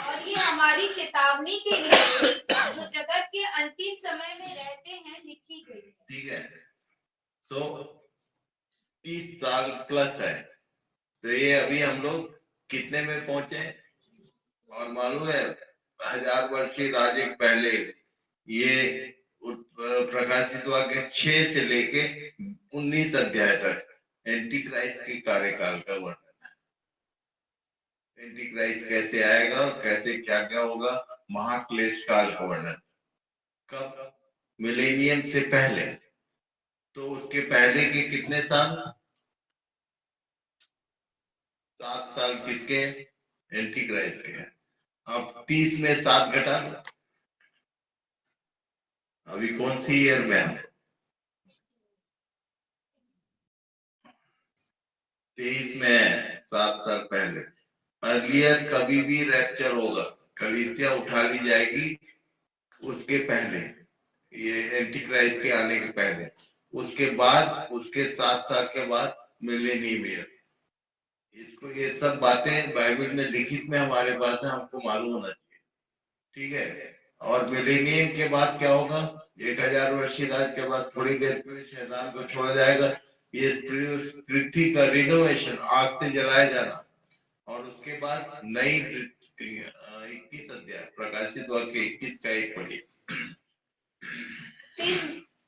Speaker 7: और ये हमारी चेतावनी के लिए जो जगत के अंतिम समय में रहते हैं लिखी गई।
Speaker 5: ठीक तो 30 साल प्लस है। तो ये अभी हम लोग कितने में पहुंचे? और मालूम है 1000 वर्षीय राज्य पहले ये प्रकाशित वाक्य 6 से लेके 19 अध्याय तक एंटी क्राइस्ट के कार्यकाल का वर्णन है। एंटी क्राइस्ट कैसे आएगा और कैसे क्या क्या होगा, महाक्लेश काल का वर्णन। कब? मिलेनियम से पहले। तो उसके पहले के कितने साल? 7 साल किसके? एंटी क्राइस्ट के हैं। अब 30 में 7 घटा दो, अभी कौन सी ईयर में है? 23 में, 7 साल पहले। अर्लियर कभी भी रैप्चर होगा, कलीसिया उठा ली जाएगी उसके पहले, ये एंटी क्राइस्ट के आने के पहले। उसके बाद, उसके 7 साल के बाद मिलेनियम ईयर। इसको ये सब बातें बाइबल में लिखित में हमारे पास है, हमको मालूम होना चाहिए। ठीक है। और मिलेनियम के बाद क्या होगा? 1000 वर्षीय राज के बाद थोड़ी देर के लिए शैतान को छोड़ा जाएगा। ये पृथ्वी का रिनोवेशन, आग से जलाया जाना, और उसके बाद नई 21 अध्याय प्रकाशित वाक्य 21 का 1 पढ़िए।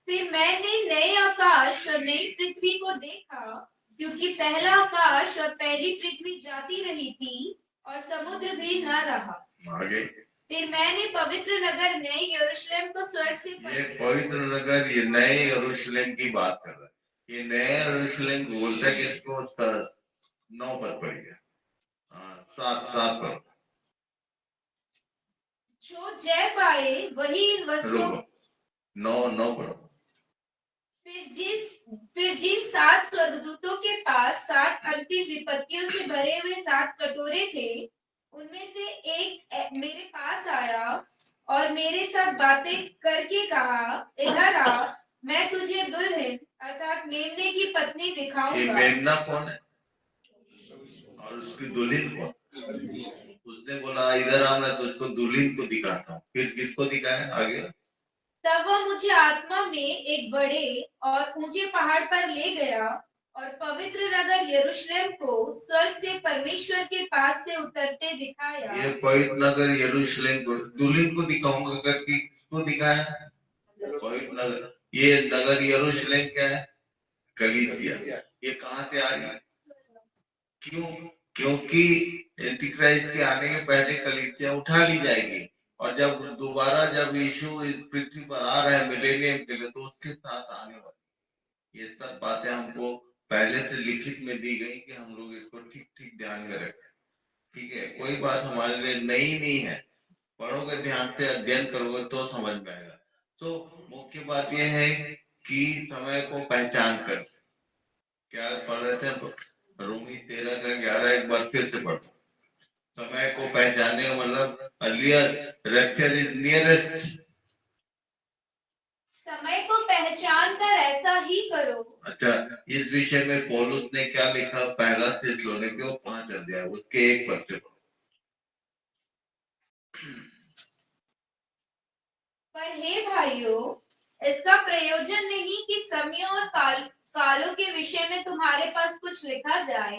Speaker 7: फिर मैंने नए आकाश और नई पृथ्वी को देखा, क्योंकि पहला आकाश और पहली पृथ्वी जाती रही थी और समुद्र भी न रहा।
Speaker 5: आगे।
Speaker 7: फिर मैंने पवित्र नगर नए यरूशलेम को स्वर्ग से,
Speaker 5: ये पवित्र नगर, ये नए यरूशलेम की बात कर रहा है। ये नए यरूशलेम बोलता है किसको? 9 पद पढ़िए। 7 पद।
Speaker 7: जो जय पाए वही इन वस्तुओं,
Speaker 5: 9 पढ़ो।
Speaker 7: फिर जिन 7 स्वर्गदूतों के पास 7 अंतिम विपत्तियों से भरे हुए 7 कटोरे थे, उनमें से एक मेरे पास आया और मेरे साथ बातें करके कहा, इधर आ, मैं तुझे दुल्हन अर्थात मेमने की पत्नी दिखाऊंगा।
Speaker 5: मेमना कौन है और उसकी दुल्हन कौन? उसने बोला इधर आ, मैं तुझको दुल्हन को दिखाता हूँ। फिर किसको दिखाया? आगे।
Speaker 7: तब वह मुझे आत्मा में एक बड़े और ऊंचे पहाड़ पर ले गया और पवित्र नगर यरूशलेम को स्वर्ग से परमेश्वर के पास से उतरते दिखाया।
Speaker 5: ये पवित्र नगर यरूशलेम को दुल्हन को दिखाऊंगा करके किसको दिखाया? पवित्र नगर। ये नगर यरूशलेम क्या है? कलीसिया। ये कहाँ से आ रही है? क्यों? क्योंकि एंटीक्राइस्ट के आने के पहले कलीसिया उठा ली जाएगी, और जब दोबारा जब यीशु इस पृथ्वी पर आ रहा है मिलेनियम के लिए, तो उसके साथ आने वाली ये सब बातें हमको पहले से लिखित में दी गई कि हम लोग इसको ठीक ठीक ध्यान में रखें। ठीक है, कोई बात हमारे लिए नई नहीं है। पढ़ोगे, ध्यान से अध्ययन करोगे तो समझ में आएगा। तो मुख्य बात यह है कि समय को पहचान कर, क्या पढ़ रहे थे? रोमी 13 का 11 एक बार फिर से पढ़ो। समय को पहचानने का मतलब अर्लियर रैप्चर इज नियरेस्ट।
Speaker 7: समय को पहचान कर ऐसा ही करो।
Speaker 5: अच्छा, इस विषय में पौलुस ने क्या लिखा? पहला थिस्सलुनीकियों 5 अध्याय उसके 1 पद से।
Speaker 7: पर हे भाइयों, इसका प्रयोजन नहीं कि समयों और कालों के विषय में तुम्हारे पास कुछ लिखा जाए,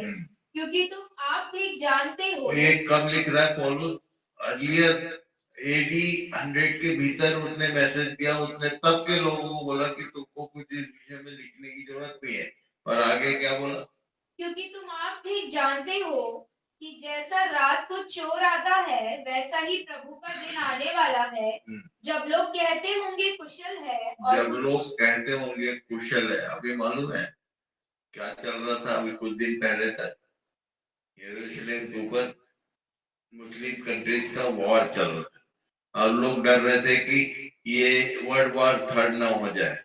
Speaker 7: क्योंकि तुम आप ठीक जानते हो।
Speaker 5: ये कब लिख रहा है पौलुस? अर्लियर एडी 100 के भीतर उसने मैसेज दिया। उसने तब के लोगों को बोला कि तुमको कुछ इस विषय में लिखने की जरूरत नहीं है। और आगे क्या बोला?
Speaker 7: क्योंकि तुम आप ठीक जानते हो कि जैसा रात को चोर आता है, वैसा ही प्रभु का दिन आने वाला है, जब लोग कहते होंगे कुशल है, और
Speaker 5: जब लोग कहते होंगे कुशल है। अभी मालूम है क्या चल रहा था? अभी कुछ दिन पहले तक यरूशलेम के ऊपर मुस्लिम कंट्रीज का वॉर चल रहा था, और लोग डर रहे थे कि ये वर्ल्ड वॉर 3 ना हो जाए।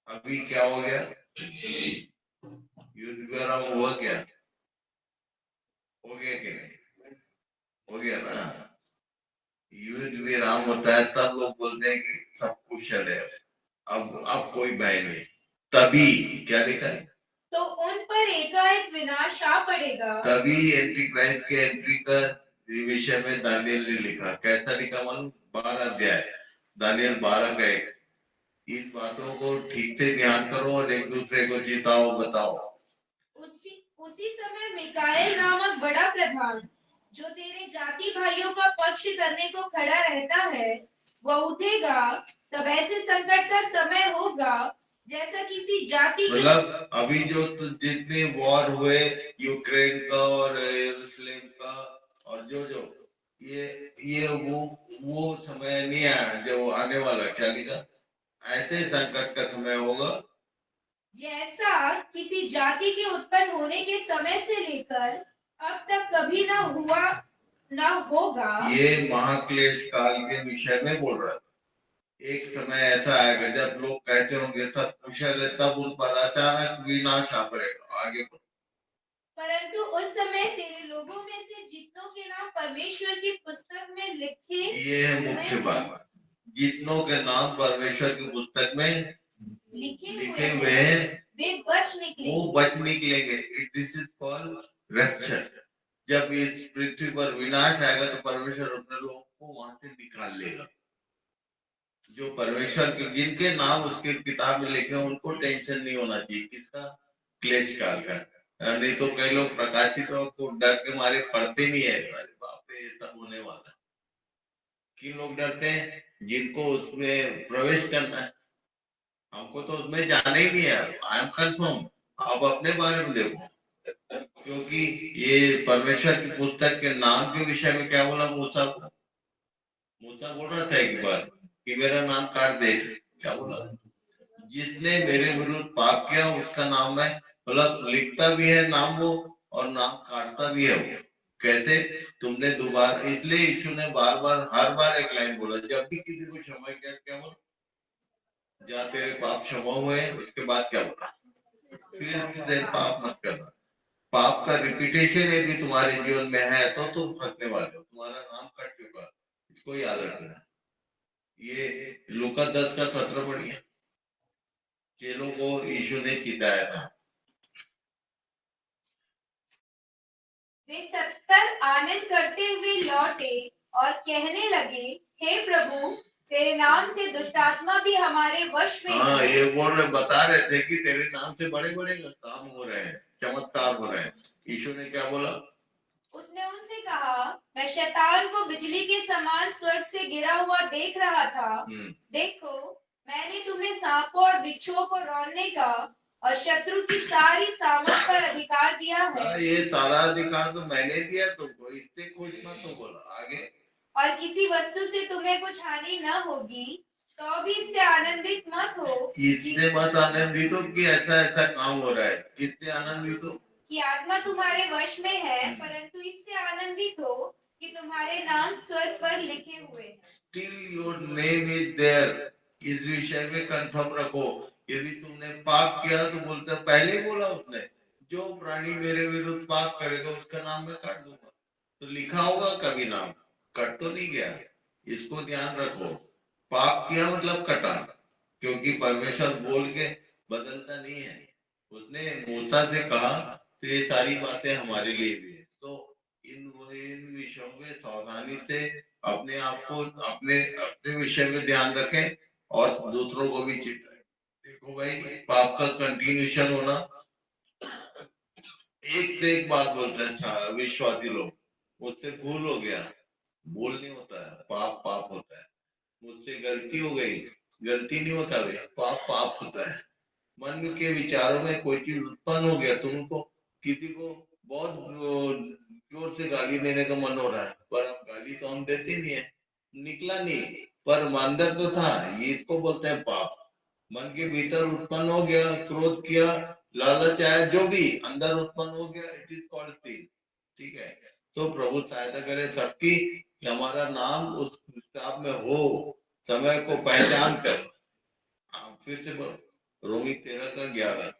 Speaker 5: अभी क्या हो गया? युद्ध विराम हुआ क्या? हो गया कि नहीं? हो गया ना। युद्ध विराम होता है तब लोग बोलते हैं कि सब कुशल है, अब कोई भय नहीं। तभी क्या लिखा है?
Speaker 7: तो उन पर एकाएक विनाश आ पड़ेगा।
Speaker 5: तभी एंटी क्राइस्ट के एंट्री का विषय में दानियल ने लिखा। कैसा लिखा मालूम? 12 अध्याय दानियल 12 का 1। इन बातों को ठीक से ध्यान करो और एक दूसरे को चिताओ, बताओ।
Speaker 7: उसी समय मिकाएल नामक बड़ा प्रधान, जो तेरे जाति भाइयों का पक्ष करने को खड़ा रहता है, वह उठेगा। तब ऐसे संकट का समय होगा जैसा किसी जाति
Speaker 5: मतलब अभी जो जितने वॉर हुए यूक्रेन का और यरूशलेम का और जो ये वो समय नहीं आया जो आने वाला, क्या लिखा, ऐसे संकट का समय होगा
Speaker 7: जैसा किसी जाति के उत्पन्न होने के समय से लेकर अब तक कभी ना हुआ ना होगा।
Speaker 5: ये महाक्लेश काल के विषय में बोल रहा था। एक समय ऐसा आएगा जब लोग कहते होंगे सब कुशल है, तब उन पर अचानक विनाश आ पड़ेगा। आगे
Speaker 7: परंतु उस समय तेरे लोगों में से जितनों के नाम परमेश्वर की पुस्तक में लिखे,
Speaker 5: ये है मुख्य बात, जितनों के नाम परमेश्वर की पुस्तक में लिखे हुए हैं
Speaker 7: वे बच निकलेंगे।
Speaker 5: वो बच निकलेंगे। This is called rapture. जब इस पृथ्वी पर विनाश आएगा तो परमेश्वर अपने लोगों को वहां से निकाल लेगा। जो परमेश्वर के जिनके नाम उसके किताब में लिखे उनको टेंशन नहीं होना चाहिए किसका, क्लेश काल का। नहीं तो कई लोग प्रकाशित को डर के मारे पढ़ते नहीं है, अरे बाप रे ये सब होने वाला। किन लोग डरते हैं? जिनको उसमें प्रवेश करना है। हमको तो उसमें जाना ही नहीं है, आई एम कंफर्म। आप अपने बारे में देखो, क्योंकि ये परमेश्वर की पुस्तक के नाम के विषय में क्या बोला मूसा को? मूसा बोल रहा था एक बार कि मेरा नाम काट दे, क्या बोला? जिसने मेरे विरुद्ध पाप किया उसका नाम मैं, मतलब लिखता भी है नाम वो और नाम काटता भी है वो। कैसे? तुमने दोबारा, इसलिए यीशु ने बार बार हर बार एक लाइन बोला, जब भी किसी को क्षमा किया क्या बोला? जा तेरे पाप क्षमा हुए। उसके बाद क्या बोला? फिर से पाप मत करना। पाप का रिपीटेशन यदि तुम्हारे जीवन में है तो तुम फंसने वाले हो, तुम्हारा नाम कट चुका। इसको याद रखना। ये लूका 10 का 17 पढ़िए। चेलों को यीशु ने चिताया था।
Speaker 7: वे 70 आनंद करते हुए लौटे और कहने लगे, हे प्रभु, तेरे नाम से दुष्टात्मा भी हमारे वश में
Speaker 5: हाँ,
Speaker 7: है।
Speaker 5: ये बोल रहे, बता रहे थे कि तेरे नाम से बड़े बड़े काम हो रहे हैं, चमत्कार हो रहे हैं। यीशु ने क्या बोला?
Speaker 7: उसने उनसे कहा, मैं शैतान को बिजली के समान स्वर्ग से गिरा हुआ देख रहा था। देखो, मैंने तुम्हें सांपों और बिच्छुओं को रौंदने का और शत्रु की सारी सामर्थ पर अधिकार दिया है।
Speaker 5: ये सारा अधिकार तो मैंने दिया तुमको, इससे खुश मत हो। बोला आगे,
Speaker 7: और किसी वस्तु से तुम्हें कुछ हानि न होगी, तो भी इससे आनंदित मत हो।
Speaker 5: इससे मत आनंदित हो कि ऐसा ऐसा काम हो रहा है। इससे आनंदित हो
Speaker 7: कि आत्मा तुम्हारे वश में है, परंतु इससे आनंदित हो कि तुम्हारे नाम स्वर्ग पर लिखे हुए हैं।
Speaker 5: Till your name is there, इस विषय में कंफर्म रखो। यदि तुमने पाप किया तो बोलते, पहले ही बोला उसने, जो प्राणी मेरे विरुद्ध पाप करेगा उसका नाम मैं काट दूंगा। तो लिखा होगा कभी नाम, कट तो नहीं गया। इसको ध्यान रखो। पाप किया मतलब कटा, क्योंकि परमेश्वर बोल के बदलता नहीं है। उसने मूसा से कहा तो ये सारी बातें हमारे लिए भी है। तो इन विषयों में सावधानी से अपने आप को अपने अपने विषय में ध्यान रखें और दूसरों को भी चिताएं। देखो भाई, पाप का कंटिन्यूशन होना, एक से एक बात बोलते हैं विश्वासी लोग, मुझसे भूल हो गया। भूल नहीं होता है, पाप पाप होता है। मुझसे गलती हो गई, गलती नहीं होता भैया, पाप पाप होता है। मन के विचारों में कोई चीज उत्पन्न हो गया, तुमको किसी को बहुत जोर से गाली देने का मन हो रहा है, पर गाली तो हम देते नहीं है, निकला नहीं, पर अंदर तो था। ये इसको बोलते हैं पाप। मन के भीतर उत्पन्न हो गया, क्रोध किया, लालच आया, जो भी अंदर उत्पन्न हो गया, इट इज कॉल्ड sin। ठीक है, तो प्रभु सहायता करे सबकी कि हमारा नाम उस किताब में हो, समय को पहचान कर। फिर से रोमी 13 का 11।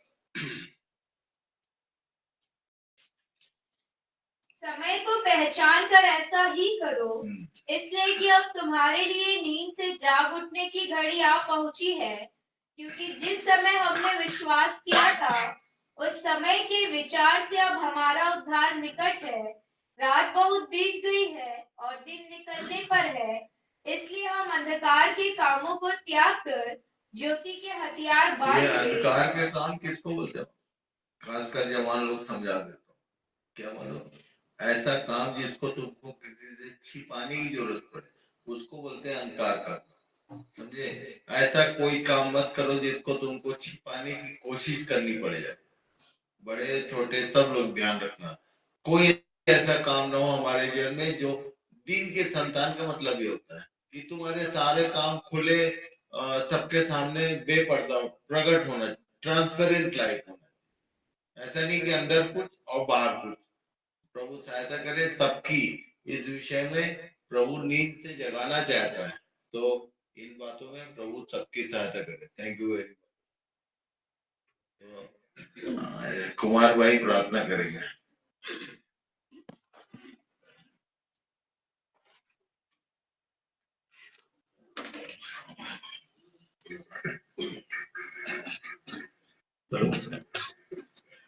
Speaker 7: समय को पहचान कर ऐसा ही करो, इसलिए कि अब तुम्हारे लिए नींद से जाग उठने की घड़ी आ पहुंची है। क्योंकि जिस समय हमने विश्वास किया था, उस समय के विचार से अब हमारा उद्धार निकट है। रात बहुत बीत गई है और दिन निकलने पर है, इसलिए हम अंधकार के कामों को त्याग कर ज्योति के हथियार
Speaker 5: ये
Speaker 7: बांध ले।
Speaker 5: अंधकार के काम किसको बोलते हो? खासकर जवान लोग समझा देता हूँ, क्या मालूम, ऐसा काम जिसको तुमको किसी से छिपाने की जरूरत पड़े उसको बोलते हैं अंधकार का काम, समझे? ऐसा कोई काम मत करो जिसको तुमको छिपाने की कोशिश करनी पड़ जाए। बड़े छोटे सब लोग ध्यान रखना, कोई ऐसा काम ना हो हमारे जीवन में जो दिन के संतान का मतलब ये होता है कि तुम्हारे सारे काम खुले, सबके सामने बेपर्दा प्रकट होना, ट्रांसपेरेंट लाइफ होना, ऐसा नहीं कि अंदर कुछ और बाहर कुछ। प्रभु सहायता करे सबकी इस विषय में, प्रभु नींद से जगाना चाहता है, तो इन बातों में प्रभु सबकी सहायता करे। Thank you very much. Kumar भाई प्रार्थना करेंगे।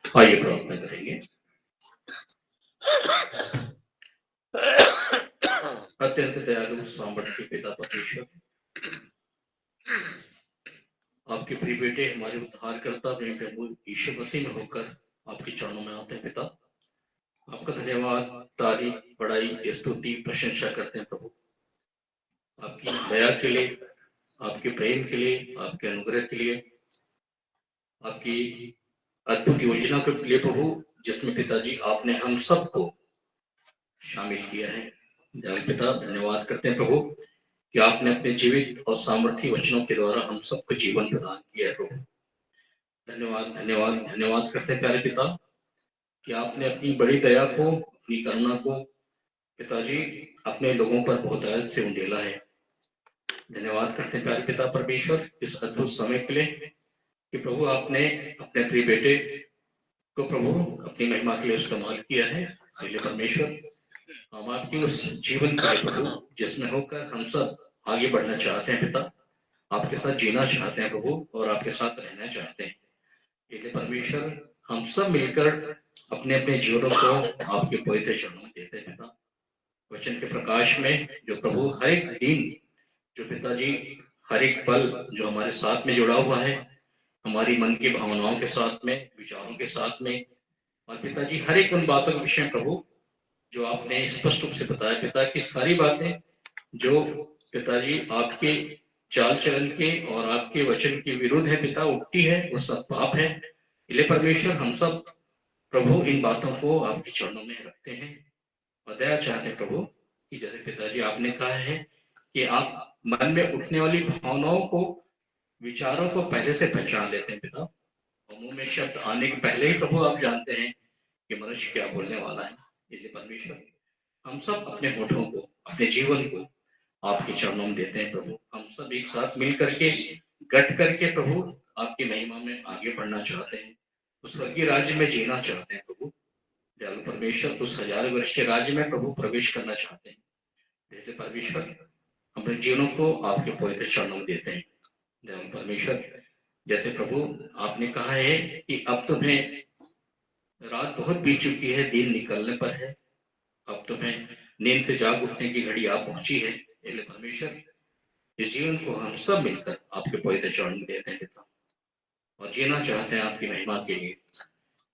Speaker 8: आइए प्रार्थना करेंगे। अत्यंत दयालु सामर्थ्य पिता परमेश्वर, आपके प्रिय बेटे हमारे उद्धारकर्ता प्रभु यीशु मसीह में होकर आपके चरणों में आते हैं पिता। आपका धन्यवाद, तारीफ, बड़ाई, स्तुति, प्रशंसा करते हैं प्रभु, आपकी दया के लिए, आपके प्रेम के लिए, आपके अनुग्रह के लिए, आपकी अद्भुत योजना के लिए प्रभु, जिसमें पिताजी आपने हम सबको शामिल किया है। दयालु पिता धन्यवाद करते हैं प्रभु कि आपने अपने जीवित और सामर्थ्य वचनों के द्वारा हम सबको जीवन प्रदान किया है प्रभु। धन्यवाद धन्यवाद धन्यवाद करते हैं प्यारे पिता कि आपने अपनी बड़ी दया को, अपनी करुणा को पिताजी अपने लोगों पर बहुतायत से उंडेला है। धन्यवाद करते हैं प्यारे पिता परमेश्वर इस अद्भुत समय के लिए कि प्रभु आपने अपने प्रिय बेटे को प्रभु अपनी महिमा के लिए इस्तेमाल किया है। इसलिए परमेश्वर हम आपकी उस जीवन के लिए प्रभु जिसमें होकर हम सब आगे बढ़ना चाहते हैं पिता, आपके साथ जीना चाहते हैं प्रभु और आपके साथ रहना चाहते हैं। इसलिए परमेश्वर हम सब मिलकर अपने अपने जीवनों को आपके पवित्र चरणों में देते हैं पिता। वचन के प्रकाश में जो प्रभु हर एक दिन, जो पिताजी हर एक पल जो हमारे साथ में जुड़ा हुआ है, हमारी मन की भावनाओं के साथ में, विचारों के साथ में, और पिताजी हर एक उन बातों के विषय प्रभु जो आपने स्पष्ट रूप से बताया पिता की सारी बातें जो पिताजी आपके चाल चलन के और आपके वचन के विरुद्ध है पिता, उठती है, वो सब पाप है। इसलिए परमेश्वर हम सब प्रभु इन बातों को आपके चरणों में रखते हैं और दया चाहते हैं प्रभु कि जैसे पिताजी आपने कहा है कि आप मन में उठने वाली भावनाओं को, विचारों को पहले से पहचान लेते हैं पिता, और मुंह में शब्द आने के पहले ही प्रभु आप जानते हैं कि मनुष्य क्या बोलने वाला है। इसलिए परमेश्वर हम सब अपने होठों को, अपने जीवन को आपके चरणों में देते हैं प्रभु। हम सब एक साथ मिल करके, गठ करके प्रभु आपकी महिमा में आगे बढ़ना चाहते हैं, उस स्वर्गीय राज्य में जीना चाहते हैं प्रभु। दयालु परमेश्वर उस 1000 वर्ष के राज्य में प्रभु प्रवेश करना चाहते हैं। जैसे परमेश्वर अपने जीवनों को आपके पवित्र चरणों में देते हैं। दयालु परमेश्वर जैसे प्रभु आपने कहा है कि अब तुम्हें रात बहुत बीत चुकी है, दिन निकलने पर है, अब तुम्हें नींद से जाग उठने की घड़ी आ पहुंची है। इसलिए परमेश्वर इस जीवन को हम सब मिलकर आपके पवित्र चरण में देते हैं पिता और जीना चाहते हैं आपकी महिमा के लिए।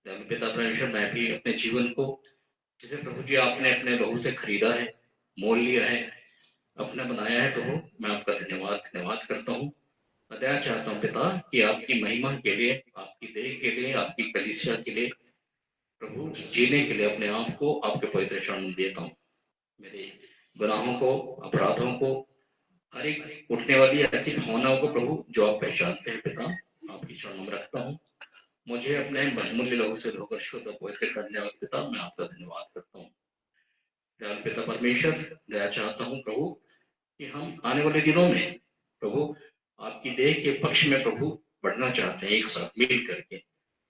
Speaker 8: पिता परमेश्वर मैं भी अपने जीवन को, जिसे प्रभु जी आपने अपने लहू से खरीदा है, मोल लिया है, अपना बनाया है प्रभु, मैं आपका धन्यवाद करता हूँ। मैं दया चाहता हूँ पिता कि आपकी महिमा के लिए, आपकी देह के लिए, आपकी कलीसिया के लिए प्रभु जीने के लिए अपने आप को आपके पवित्र चरण में देता हूँ। मेरे गुनाहों को, अपराधों को, हर एक उठने वाली ऐसी भावनाओं को प्रभु जो आप पहचानते हैं पिता, आपके चरणों में रखता हूँ। मुझे अपने बहुमूल्य लोगों से धोकर शुद्ध पवित्र करने वाले पिता, मैं आपका धन्यवाद करता हूँ। दयाल पिता परमेश्वर दया चाहता हूँ प्रभु कि हम आने वाले दिनों में प्रभु आपकी देह के पक्ष में प्रभु बढ़ना चाहते हैं, एक साथ मिल करके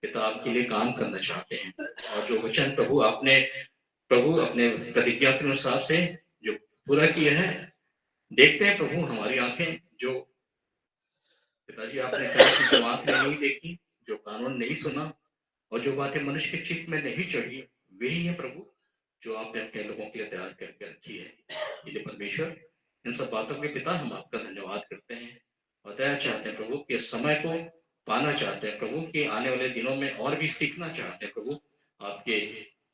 Speaker 8: पिता आपके लिए काम करना चाहते हैं। और जो वचन प्रभु आपने प्रभु अपने प्रतिज्ञा के अनुसार से जो पूरा किया है, देखते हैं प्रभु हमारी आंखें जो पिताजी आपने कहा कि जो आंख ने नहीं देखी, जो कानून नहीं सुना और जो बातें मनुष्य के चित्त में नहीं चढ़ी, वही है प्रभु जो आपने अपने लोगों के लिए तैयार करके रखी है। इसलिए परमेश्वर इन सब बातों के पिता हम आपका धन्यवाद करते हैं और दया चाहते हैं प्रभु कि समय को पाना चाहते हैं प्रभु कि आने वाले दिनों में और भी सीखना चाहते हैं प्रभु आपके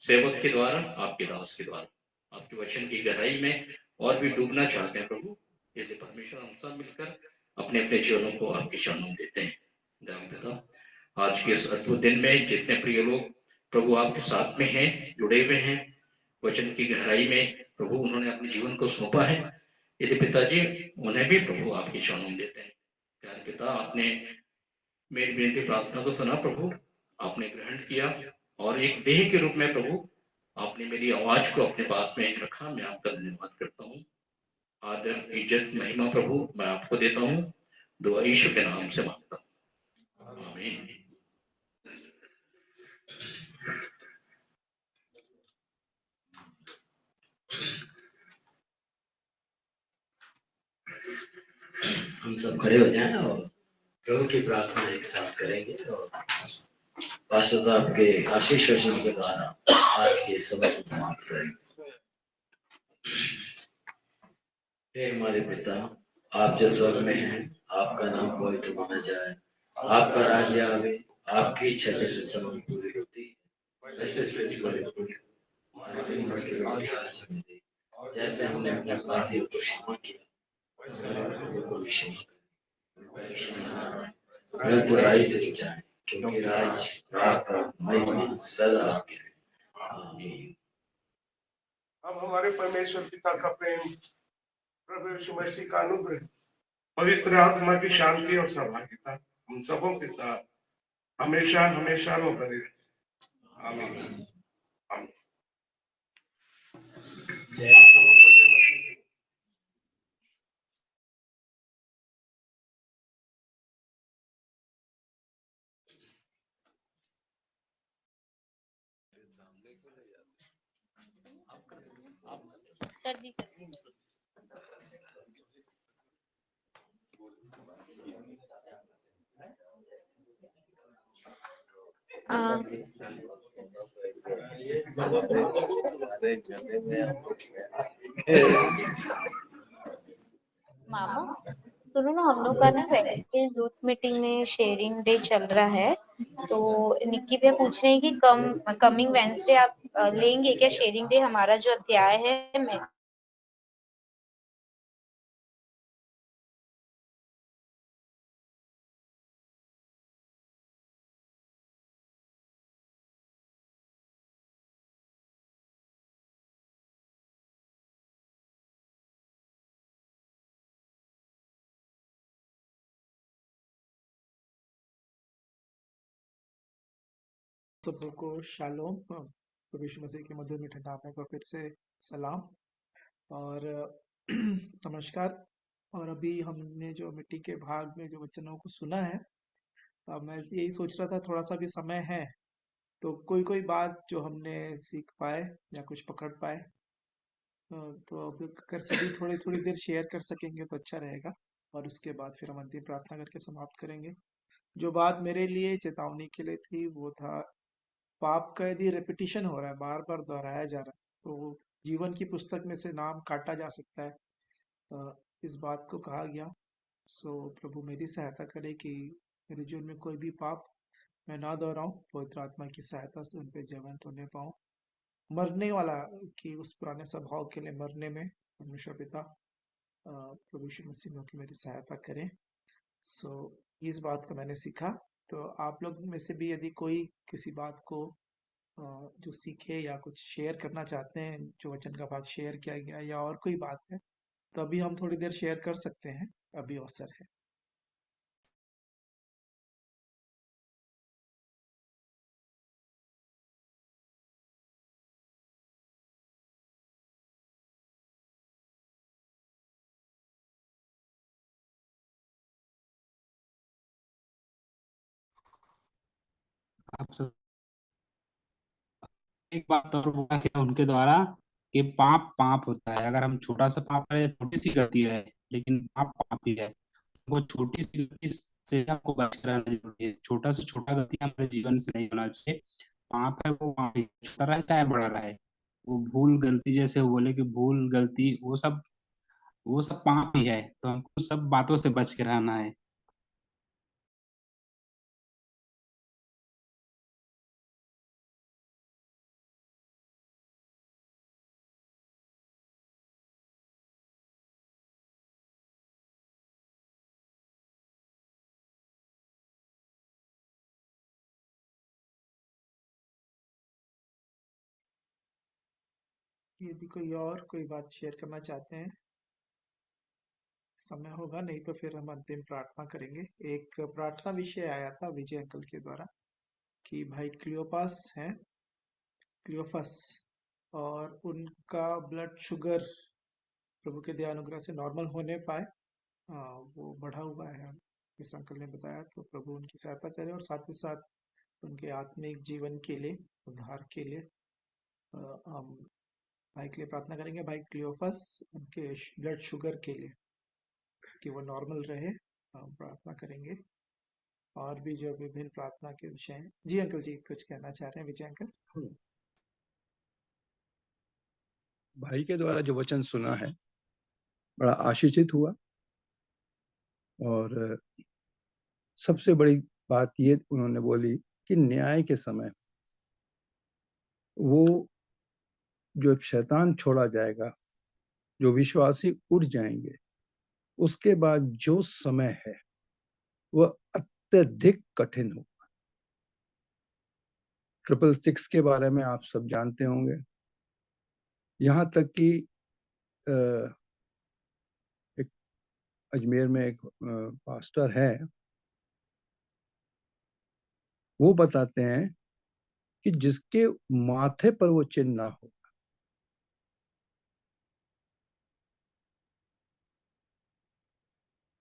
Speaker 8: सेवक के द्वारा, आपके दास के द्वारा, आपके वचन की गहराई में और भी डूबना चाहते हैं प्रभु। यदि परमेश्वर हम सब मिलकर अपने अपने जीवनों को आपके चरणों में देते हैं। दयामय पिता, आज के इस अद्भुत दिन में जितने प्रिय लोग प्रभु आपके साथ में हैं, जुड़े हुए हैं, वचन की गहराई में प्रभु उन्होंने अपने जीवन को सौंपा है, यदि पिताजी उन्हें भी प्रभु आपके चरणों में देते हैं। प्यारे पिता, आपने मेरी विनती प्रार्थना को सुना प्रभु, आपने ग्रहण किया और एक देह के रूप में प्रभु आपने मेरी आवाज को अपने पास में रखा। मैं आपका धन्यवाद करता हूँ। आदर, इज्जत, महिमा प्रभु मैं आपको देता हूँ। दुआ यीशु के नाम से मांगता हूँ, आमीन।
Speaker 3: हम सब खड़े हो जाएं और प्रभु की प्रार्थना एक साथ करेंगे और पास्टर साहब के आशीष वचन के द्वारा आज के समय को समाप्त करेंगे। हे हमारे पिता, आप जो स्वर्ग में हैं, आपका नाम पवित्र माना जाए, आपका राज्य आवे, आपकी इच्छा जैसे समय पूरी होती है वैसे पृथ्वी पर पूरी हो। हमारे दिन भर के रोटी आज हमें दे, जैसे हमने अपने अपराधियों को क्षमा किया हमारे अपराधियों को भी क्षमा करें, परंतु बुराई से बचाएं, क्योंकि राज, महिमा सदा आपके हैं। आमीन।
Speaker 6: अब हमारे परमेश्वर पिता का प्रेम, प्रभु यीशु मसीह का अनुग्रह, पवित्र आत्मा की शांति और सहभागिता हम सबों के साथ हमेशा हमेशा में बने रहे। आमीन। आमीन।
Speaker 3: जय
Speaker 6: सबों को जय मसीह।
Speaker 7: कर दी। मामा सुनो ना, हम लोग का ना वेडनेसडे यूथ मीटिंग में शेयरिंग डे चल रहा है, तो निक्की भैया पूछ रहे हैं कि कमिंग वेडनेसडे आप लेंगे क्या शेयरिंग डे? हमारा जो अध्याय है मैं
Speaker 2: सबों को शालोम, प्रभु यीशु मसीह के मधुर मीठे नाम में फिर से सलाम और नमस्कार। और अभी हमने जो मिट्टी के भाग में जो वचनों को सुना है, मैं यही सोच रहा था थोड़ा सा भी समय है तो कोई कोई बात जो हमने सीख पाए या कुछ पकड़ पाए तो अब अगर सभी थोड़ी थोड़ी देर शेयर कर सकेंगे तो अच्छा रहेगा और उसके बाद फिर हम अंतिम प्रार्थना करके समाप्त करेंगे। जो बात मेरे लिए चेतावनी के लिए थी वो था, पाप का यदि रेपिटिशन हो रहा है, बार बार दोहराया जा रहा है, तो जीवन की पुस्तक में से नाम काटा जा सकता है। इस बात को कहा गया। सो प्रभु मेरी सहायता करे कि मेरे जीवन में कोई भी पाप मैं ना दोहराऊं, पवित्र आत्मा की सहायता से उन पे जीवंत होने पाऊं, मरने वाला कि उस पुराने स्वभाव के लिए मरने में परमेश्वर पिता प्रभु यीशु मसीह में की मेरी सहायता करें। सो इस बात को मैंने सीखा। तो आप लोग में से भी यदि कोई किसी बात को जो सीखे या कुछ शेयर करना चाहते हैं, जो वचन का भाग शेयर किया गया या और कोई बात है, तो अभी हम थोड़ी देर शेयर कर सकते हैं, अभी अवसर है।
Speaker 9: आप सब एक बात और बोला गया उनके द्वारा कि पाप पाप होता है। अगर हम छोटा सा पाप करें, छोटी सी गलती है, लेकिन पाप पाप ही है। वो छोटी सी गलती से हमको बच के रहना जरूरी है। छोटा से छोटा गलती हमारे जीवन से नहीं होना चाहिए। पाप है वो पाप ही, छोटा रहे चाहे बड़ा रहे। वो भूल गलती, जैसे वो बोले कि भूल गलती वो सब पाप ही है। तो हमको सब बातों से बच के रहना है।
Speaker 2: यदि कोई बात शेयर करना चाहते हैं, समय होगा, नहीं तो फिर हम अंतिम प्रार्थना करेंगे। एक प्रार्थना विषय आया था विजय अंकल के द्वारा कि भाई क्लियोफस, और उनका ब्लड शुगर प्रभु के दया अनुग्रह से नॉर्मल होने पाए। वो बढ़ा हुआ है, इस अंकल ने बताया, तो प्रभु उनकी सहायता करे और साथ ही साथ उनके आत्मिक जीवन के लिए, उद्धार के लिए हम भाई के लिए प्रार्थना करेंगे। भाई क्लियोफस, उनके ब्लड शुगर के लिए कि वो नॉर्मल रहे, हम प्रार्थना करेंगे। और भी जो विभिन्न प्रार्थना के विषय हैं। जी अंकल जी कुछ कहना चाह रहे हैं विजय अंकल?
Speaker 1: भाई के द्वारा जो वचन सुना है बड़ा आशीषित हुआ, और सबसे बड़ी बात ये उन्होंने बोली कि न्याय के समय वो जो शैतान छोड़ा जाएगा, जो विश्वासी उठ जाएंगे, उसके बाद जो समय है वह अत्यधिक कठिन होगा। 666 के बारे में आप सब जानते होंगे। यहाँ तक कि एक अजमेर में एक पास्टर है, वो बताते हैं कि जिसके माथे पर वो चिन्ह ना हो,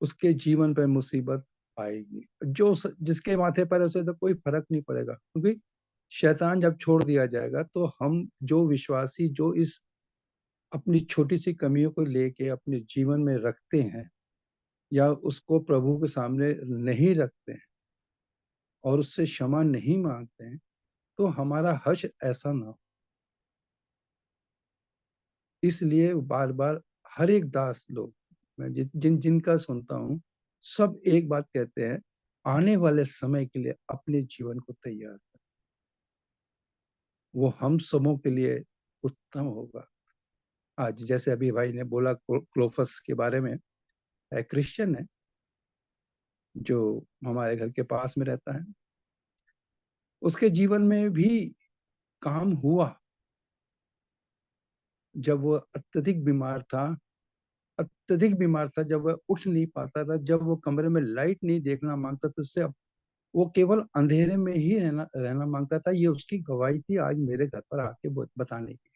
Speaker 1: उसके जीवन पर मुसीबत आएगी। जिसके माथे पर है उसे तो कोई फर्क नहीं पड़ेगा, क्योंकि शैतान जब छोड़ दिया जाएगा तो हम जो विश्वासी जो इस अपनी छोटी सी कमियों को लेके अपने जीवन में रखते हैं या उसको प्रभु के सामने नहीं रखते हैं और उससे क्षमा नहीं मांगते हैं, तो हमारा हश्र ऐसा ना हो। इसलिए बार बार हर एक दास लोग, मैं जिनका सुनता हूँ, सब एक बात कहते हैं, आने वाले समय के लिए अपने जीवन को तैयार कर, वो हम सबों के लिए उत्तम होगा। आज जैसे अभी भाई ने बोला क्लोफस के बारे में, क्रिश्चियन है जो हमारे घर के पास में रहता है, उसके जीवन में भी काम हुआ। जब वो अत्यधिक बीमार था, जब वह उठ नहीं पाता था, जब वो कमरे में लाइट नहीं देखना मांगता था, उससे वो केवल अंधेरे में ही रहना मांगता था। ये उसकी गवाही थी आज मेरे घर पर आके बताने की।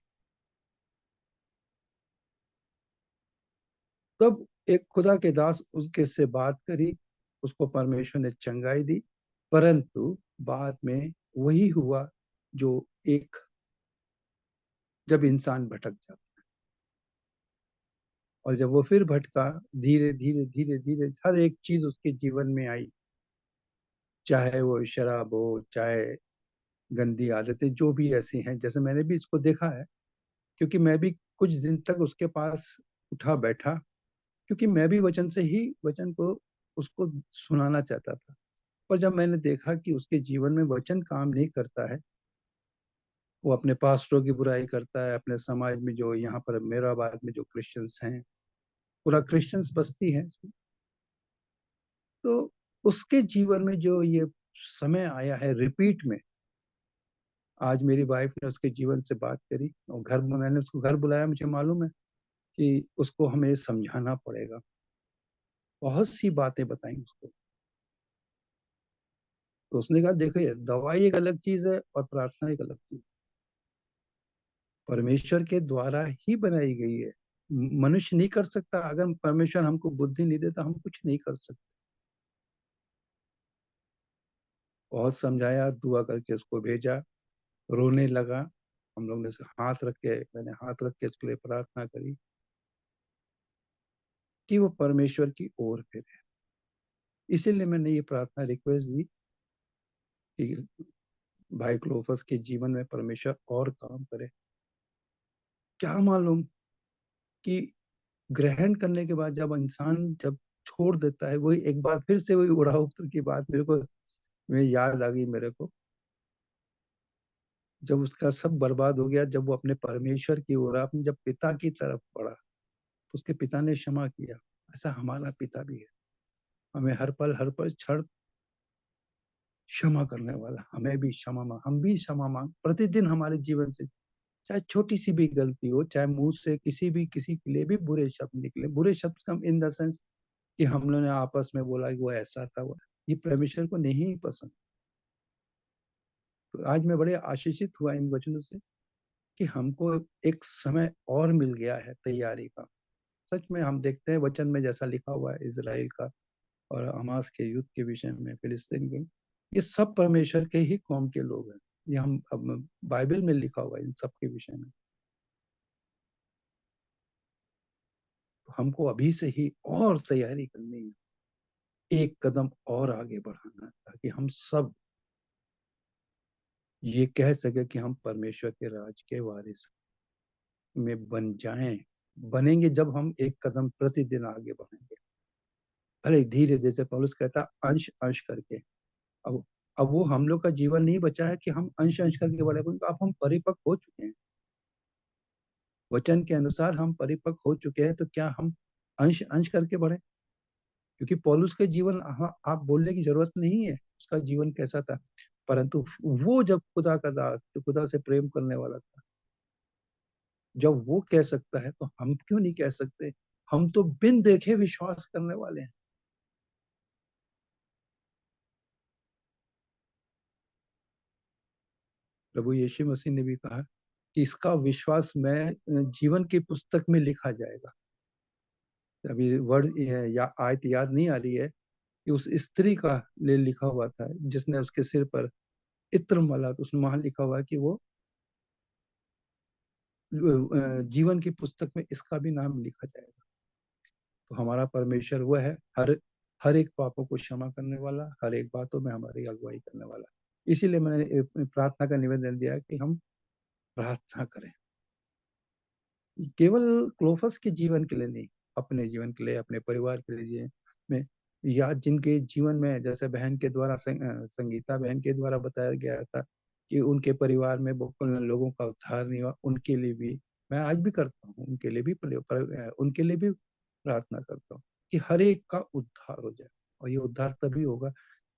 Speaker 1: तब एक खुदा के दास उसके से बात करी, उसको परमेश्वर ने चंगाई दी, परंतु बाद में वही हुआ जो एक जब इंसान भटक जाता है, और जब वो फिर भटका, धीरे धीरे धीरे धीरे हर एक चीज उसके जीवन में आई, चाहे वो शराब हो, चाहे गंदी आदतें जो भी ऐसी हैं। जैसे मैंने भी इसको देखा है, क्योंकि मैं भी कुछ दिन तक उसके पास उठा बैठा, क्योंकि मैं भी वचन से ही वचन को उसको सुनाना चाहता था। पर जब मैंने देखा कि उसके जीवन में वचन काम नहीं करता है, वो अपने पास्टरों की बुराई करता है, अपने समाज में जो यहाँ पर मेराबाद में जो क्रिश्चियंस हैं, पूरा क्रिश्चियंस बस्ती है इसमें, तो उसके जीवन में जो ये समय आया है रिपीट में, आज मेरी वाइफ ने उसके जीवन से बात करी और घर में मैंने उसको घर बुलाया। मुझे मालूम है कि उसको हमें समझाना पड़ेगा, बहुत सी बातें बताई उसको। तो उसने कहा देखो, ये दवाई एक अलग चीज है और प्रार्थना एक अलग चीज, परमेश्वर के द्वारा ही बनाई गई है, मनुष्य नहीं कर सकता। अगर परमेश्वर हमको बुद्धि नहीं देता, हम कुछ नहीं कर सकते। बहुत समझाया, दुआ करके उसको भेजा, रोने लगा। हम लोग ने मैंने हाथ रख के उसके लिए प्रार्थना करी कि वो परमेश्वर की ओर फिरे। इसीलिए मैंने ये प्रार्थना रिक्वेस्ट दी कि भाई क्लोफस के जीवन में परमेश्वर और काम करे। क्या मालूम कि ग्रहण करने के बाद जब इंसान जब छोड़ देता है, वही एक बार फिर से वही उड़ा उत्तर की बात मेरे याद आ गई मेरे को। जब उसका सब बर्बाद हो गया, जब वो अपने परमेश्वर की ओर, अपने जब पिता की तरफ बढ़ा, तो उसके पिता ने क्षमा किया। ऐसा हमारा पिता भी है, हमें हर पल क्षण क्षमा करने वाला। हमें भी क्षमा मांग, हम भी क्षमा मांग प्रतिदिन हमारे जीवन से चाहे छोटी सी भी गलती हो, चाहे मुंह से किसी के लिए भी बुरे शब्द निकले, बुरे शब्द कम इन द सेंस कि हम लोगों ने आपस में बोला कि वो ऐसा था, वो ये परमेश्वर को नहीं पसंद। तो आज मैं बड़े आशीषित हुआ इन वचनों से कि हमको एक समय और मिल गया है तैयारी का। सच में हम देखते हैं वचन में जैसा लिखा हुआ है इजराइल का और हमास के युद्ध के विषय में, फिलिस्तीन के, ये सब परमेश्वर के ही कौम के लोग हैं। ये हम अब बाइबल में लिखा हुआ है इन सब के विषय में। तो हमको अभी से ही और तैयारी करनी है, एक कदम और आगे बढ़ाना, ताकि हम सब ये कह सके कि हम परमेश्वर के राज के वारिस में बन जाएं। बनेंगे जब हम एक कदम प्रतिदिन आगे बढ़ेंगे। अरे धीरे, जैसे पौलुस कहता अंश अंश करके। अब अब वो हम लोग का जीवन नहीं बचा है कि हम अंश अंश करके बढ़े, क्योंकि अब हम परिपक्व हो चुके हैं। वचन के अनुसार हम परिपक्व हो चुके हैं, तो क्या हम अंश अंश करके बढ़े? क्योंकि पौलुस के जीवन आप बोलने की जरूरत नहीं है उसका जीवन कैसा था, परंतु वो जब खुदा का दास, तो खुदा से प्रेम करने वाला था, जब वो कह सकता है तो हम क्यों नहीं कह सकते? हम तो बिन देखे विश्वास करने वाले हैं। प्रभु यीशु मसीह ने भी कहा कि इसका विश्वास में जीवन की पुस्तक में लिखा जाएगा। अभी वर्ड या आयत याद नहीं आ रही है कि उस स्त्री का ले लिखा हुआ था जिसने उसके सिर पर इत्र मला, तो उसमें वहां लिखा हुआ है कि वो जीवन की पुस्तक में इसका भी नाम लिखा जाएगा। तो हमारा परमेश्वर वह है, हर एक पापों को क्षमा करने वाला, हर एक बातों में हमारी अगुवाई करने वाला। इसीलिए मैंने प्रार्थना का निवेदन दिया कि हम प्रार्थना करें, केवल क्लोफस के जीवन के लिए नहीं, अपने जीवन के लिए, अपने परिवार के लिए में, या जिनके जीवन में, जैसे बहन के द्वारा संगीता बहन के द्वारा बताया गया था कि उनके परिवार में बहुत लोगों का उद्धार नहीं हुआ, उनके लिए भी मैं आज भी करता हूँ, उनके लिए भी उनके लिए भी प्रार्थना करता हूँ कि हर एक का उद्धार हो जाए। और ये उद्धार तभी होगा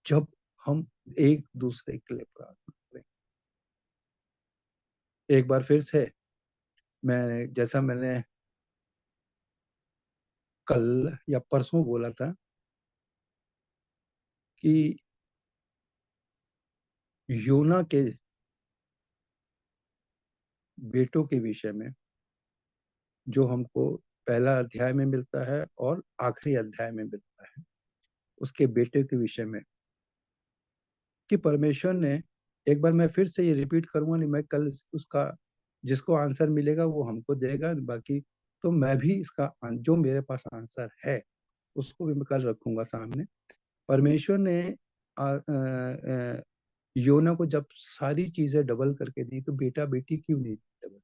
Speaker 1: जब हम एक दूसरे के लिए प्रार्थना करें। एक बार फिर से मैंने कल या परसों बोला था कि योना के बेटों के विषय में, जो हमको पहला अध्याय में मिलता है और आखिरी अध्याय में मिलता है, उसके बेटे के विषय में, कि परमेश्वर ने, एक बार मैं फिर से ये रिपीट करूंगा नहीं, मैं कल उसका जिसको आंसर मिलेगा वो हमको देगा, बाकी तो मैं भी इसका जो मेरे पास आंसर है उसको भी मैं कल रखूंगा सामने। परमेश्वर ने योना को जब सारी चीजें डबल करके दी, तो बेटा बेटी क्यों नहीं डबल?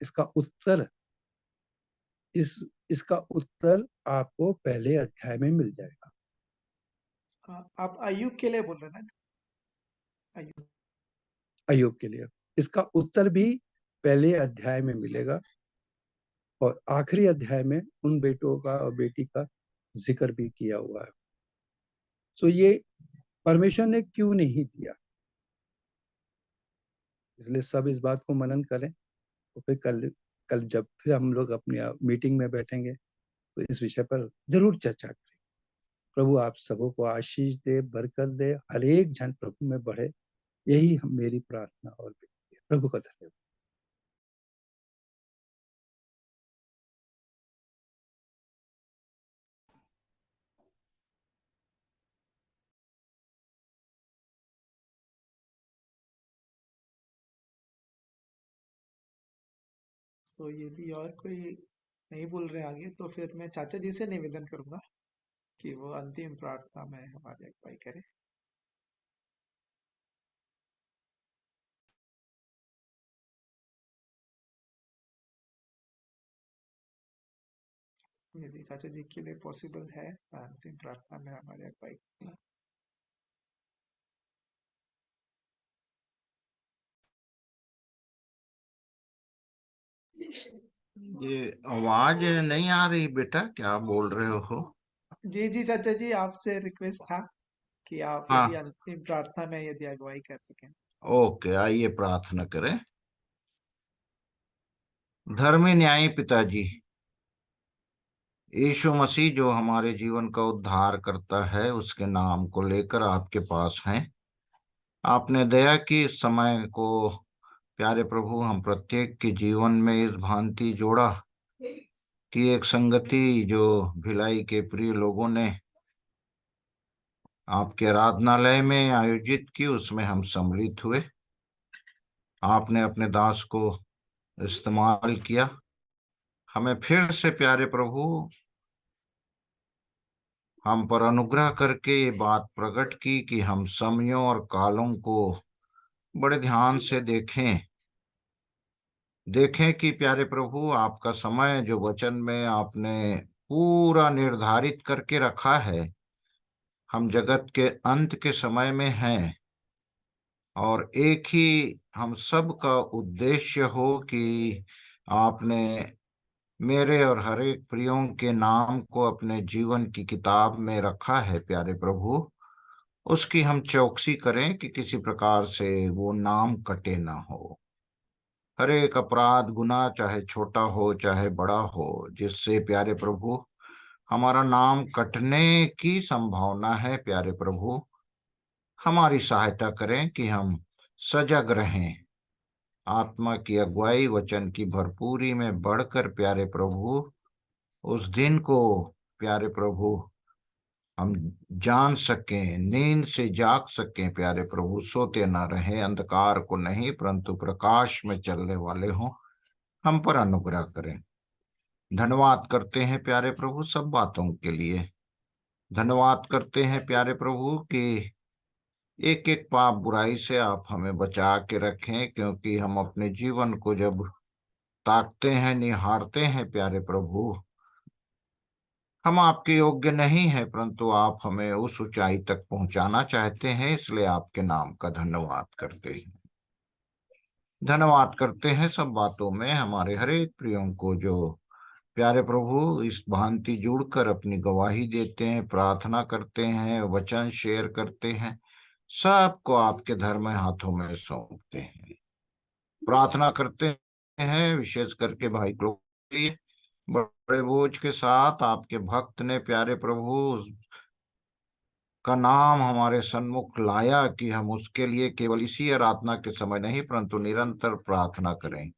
Speaker 1: इसका उत्तर इसका उत्तर आपको पहले अध्याय में मिल जाएगा।
Speaker 2: आप अय्यूब के लिए बोल रहे हैं ना? अय्यूब
Speaker 1: अय्यूब के लिए इसका उत्तर भी पहले अध्याय में मिलेगा, और आखिरी अध्याय में उन बेटों का और बेटी का जिक्र भी किया हुआ है। सो ये परमेश्वर ने क्यों नहीं दिया, इसलिए सब इस बात को मनन करें। तो फिर कल जब फिर हम लोग अपनी मीटिंग में बैठेंगे तो इस विषय पर जरूर चर्चा करें। प्रभु आप सबों को आशीष दे, बरकत दे, हर एक जन प्रभु में बढ़े, यही मेरी प्रार्थना और विनती है। प्रभु का धन्यवाद।
Speaker 2: तो यदि और कोई नहीं बोल रहे आगे, तो फिर मैं चाचा जी से निवेदन करूंगा कि वो अंतिम प्रार्थना में हमारी अगुवाई करें। यदि चाचा जी के लिए पॉसिबल है, अंतिम प्रार्थना में हमारी अगुवाई करना।
Speaker 5: ये आवाज नहीं आ रही बेटा, क्या बोल रहे हो?
Speaker 2: जी जी चाचा जी, आपसे रिक्वेस्ट था कि आप
Speaker 5: हाँ
Speaker 2: यदि अंतिम प्रार्थना में यदि अगुवाई कर सकें।
Speaker 10: ओके, आइए प्रार्थना करें। धर्मी न्यायी पिताजी, यीशु मसीह जो हमारे जीवन का उद्धार करता है, उसके नाम को लेकर आपके पास हैं। आपने दया की इस समय को प्यारे प्रभु हम प्रत्येक के जीवन में इस भांति जोड़ा कि एक संगति जो भिलाई के प्रिय लोगों ने आपके आराधनालय में आयोजित की, उसमें हम सम्मिलित हुए। आपने अपने दास को इस्तेमाल किया। हमें फिर से प्यारे प्रभु हम पर अनुग्रह करके ये बात प्रकट की कि हम समयों और कालों को बड़े ध्यान से देखें कि प्यारे प्रभु आपका समय जो वचन में आपने पूरा निर्धारित करके रखा है, हम जगत के अंत के समय में हैं और एक ही हम सब का उद्देश्य हो कि आपने मेरे और हर एक प्रियों के नाम को अपने जीवन की किताब में रखा है। प्यारे प्रभु, उसकी हम चौकसी करें कि किसी प्रकार से वो नाम कटे ना हो। हर एक अपराध गुनाह, चाहे छोटा हो चाहे बड़ा हो, जिससे प्यारे प्रभु हमारा नाम कटने की संभावना है, प्यारे प्रभु हमारी सहायता करें कि हम सजग रहें, आत्मा की अगुवाई वचन की भरपूरी में बढ़कर प्यारे प्रभु उस दिन को प्यारे प्रभु हम जान सकें, नींद से जाग सकें। प्यारे प्रभु सोते न रहें, अंधकार को नहीं परंतु प्रकाश में चलने वाले हों। हम पर अनुग्रह करें। धन्यवाद करते हैं प्यारे प्रभु सब बातों के लिए। धन्यवाद करते हैं प्यारे प्रभु कि एक एक पाप बुराई से आप हमें बचा के रखें, क्योंकि हम अपने जीवन को जब ताकते हैं, निहारते हैं प्यारे प्रभु, हम आपके योग्य नहीं हैं, परंतु आप हमें उस ऊंचाई तक पहुंचाना चाहते हैं। इसलिए आपके नाम का धन्यवाद करते हैं। धन्यवाद करते हैं सब बातों में हमारे हर एक प्रियों को जो प्यारे प्रभु इस भांति जुड़कर अपनी गवाही देते हैं, प्रार्थना करते हैं, वचन शेयर करते हैं, सबको आपके धर्म हाथों में सौंपते हैं। प्रार्थना करते हैं विशेष करके भाई लोग के लिए, बड़े बोझ के साथ आपके भक्त ने प्यारे प्रभु का नाम हमारे सन्मुख लाया कि हम उसके लिए केवल इसी आराधना के समय नहीं परंतु निरंतर प्रार्थना करें।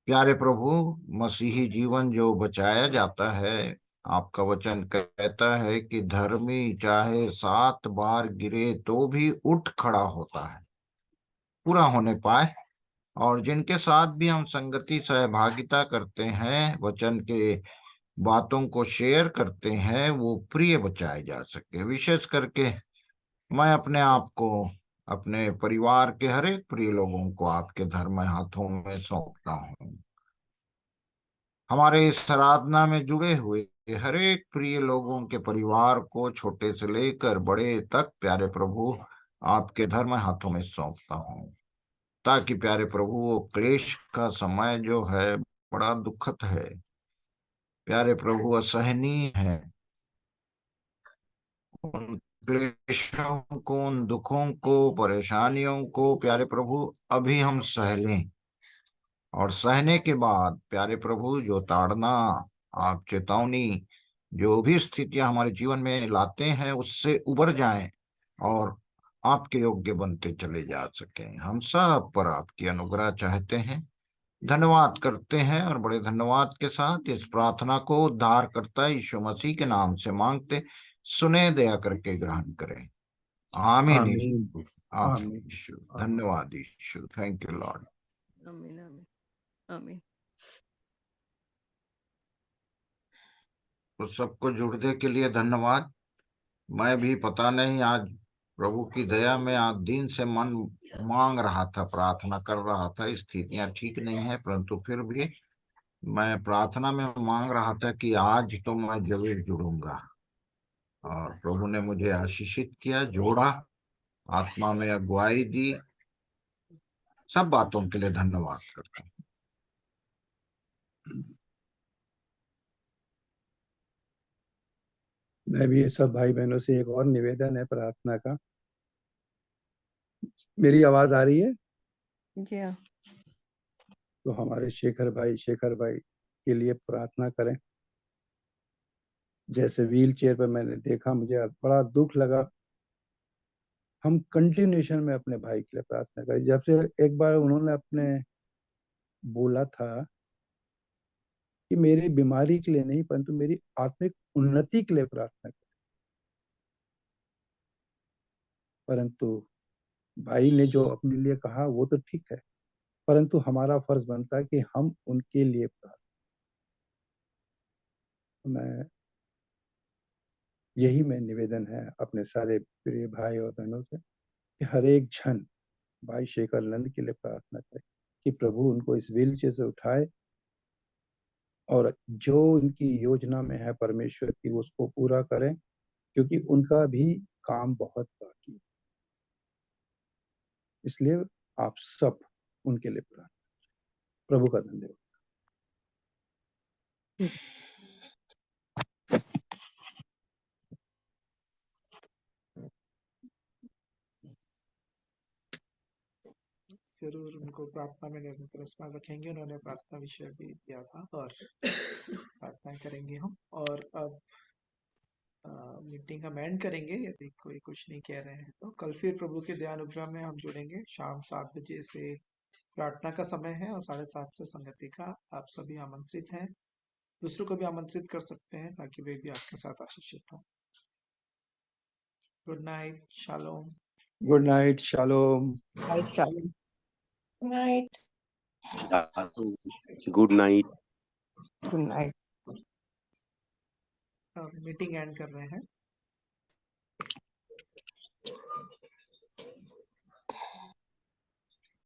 Speaker 10: प्यारे प्रभु, मसीही जीवन जो बचाया जाता है, आपका वचन कहता है कि धर्मी चाहे 7 बार गिरे तो भी उठ खड़ा होता है, पूरा होने पाए। और जिनके साथ भी हम संगति सहभागिता करते हैं, वचन के बातों को शेयर करते हैं, वो प्रिय बचाए जा सके। विशेष करके मैं अपने आप को, अपने परिवार के हर एक प्रिय लोगों को आपके धर्म हाथों में सौंपता हूँ। हमारे इस आराधना में जुड़े हुए हर एक प्रिय लोगों के परिवार को, छोटे से लेकर बड़े तक प्यारे प्रभु आपके धर्म हाथों में सौंपता हूँ, ताकि प्यारे प्रभु वो क्लेश का समय जो है बड़ा दुखद है प्यारे प्रभु, असहनीय है। उन क्लेशों को, उन दुखों को, परेशानियों को प्यारे प्रभु अभी हम सह लें, और सहने के बाद प्यारे प्रभु जो ताड़ना, आप चेतावनी, जो भी स्थितियां हमारे जीवन में लाते हैं उससे उबर जाएं और आपके योग्य बनते चले जा सकें। हम सब पर आपकी अनुग्रह चाहते हैं, धन्यवाद करते हैं और बड़े धन्यवाद के साथ इस प्रार्थना को उद्धारकर्ता यीशु मसीह के नाम से मांगते, सुने, दया करके ग्रहण करें। आमीन।
Speaker 1: आमीन।
Speaker 10: आमीन यीशु, धन्यवाद यीशु, थैंक यू लॉर्ड।
Speaker 11: आमीन आमीन आमीन।
Speaker 10: तो सबको जुड़ने के लिए धन्यवाद। मैं भी पता नहीं आज प्रभु की दया में आज दिन से मन मांग रहा था, प्रार्थना कर रहा था, स्थितियां ठीक नहीं है परंतु फिर भी मैं प्रार्थना में मांग रहा था कि आज तो मैं जरूर जुड़ूंगा, और प्रभु ने मुझे आशीषित किया, जोड़ा, आत्मा में अगुवाई दी। सब बातों के लिए धन्यवाद करता हूँ।
Speaker 1: मैं भी सब भाई बहनों से एक और निवेदन है प्रार्थना का, मेरी आवाज आ रही है?
Speaker 11: जी हाँ।
Speaker 1: तो हमारे शेखर भाई के लिए प्रार्थना करें। जैसे व्हील चेयर पर मैंने देखा, मुझे बड़ा दुख लगा। हम कंटिन्यूएशन में अपने भाई के लिए प्रार्थना करें। जब से एक बार उन्होंने अपने बोला था कि मेरी बीमारी के लिए नहीं, परंतु मेरी आत्मिक उन्नति के लिए प्रार्थना करें। परंतु भाई ने जो अपने लिए कहा वो तो ठीक है, परंतु हमारा फर्ज बनता है कि हम उनके लिए प्रार्थना। मैं यही मैं निवेदन है अपने सारे प्रिय भाई और बहनों से कि हर एक जन भाई शेखर नंद के लिए प्रार्थना करें कि प्रभु उनको इस व्हील चेयर से उठाए और जो उनकी योजना में है परमेश्वर की उसको पूरा करें, क्योंकि उनका भी काम बहुत बाकी है। इसलिए आप सब उनके लिए प्रार्थना करें। प्रभु का धन्यवाद।
Speaker 2: जरूर उनको प्रार्थना में निरंतर स्मरण रखेंगे। उन्होंने प्रार्थना विषय भी दिया था और प्रार्थना करेंगे हम। और अब मीटिंग हम एंड करेंगे यदि कोई कुछ नहीं कह रहे हैं तो। कल फिर प्रभु के ध्यान में हम जुड़ेंगे। शाम 7 बजे से प्रार्थना का समय है और 7:30 से संगति का। आप सभी आमंत्रित हैं। दूसरों को भी आमंत्रित कर सकते हैं ताकि वे भी आपके साथ आशीषित हों। Good night, shalom.
Speaker 1: Good night, shalom.
Speaker 11: Night shalom.
Speaker 4: Night.
Speaker 12: Good night.
Speaker 11: Good night.
Speaker 2: Meeting and कर रहे हैं।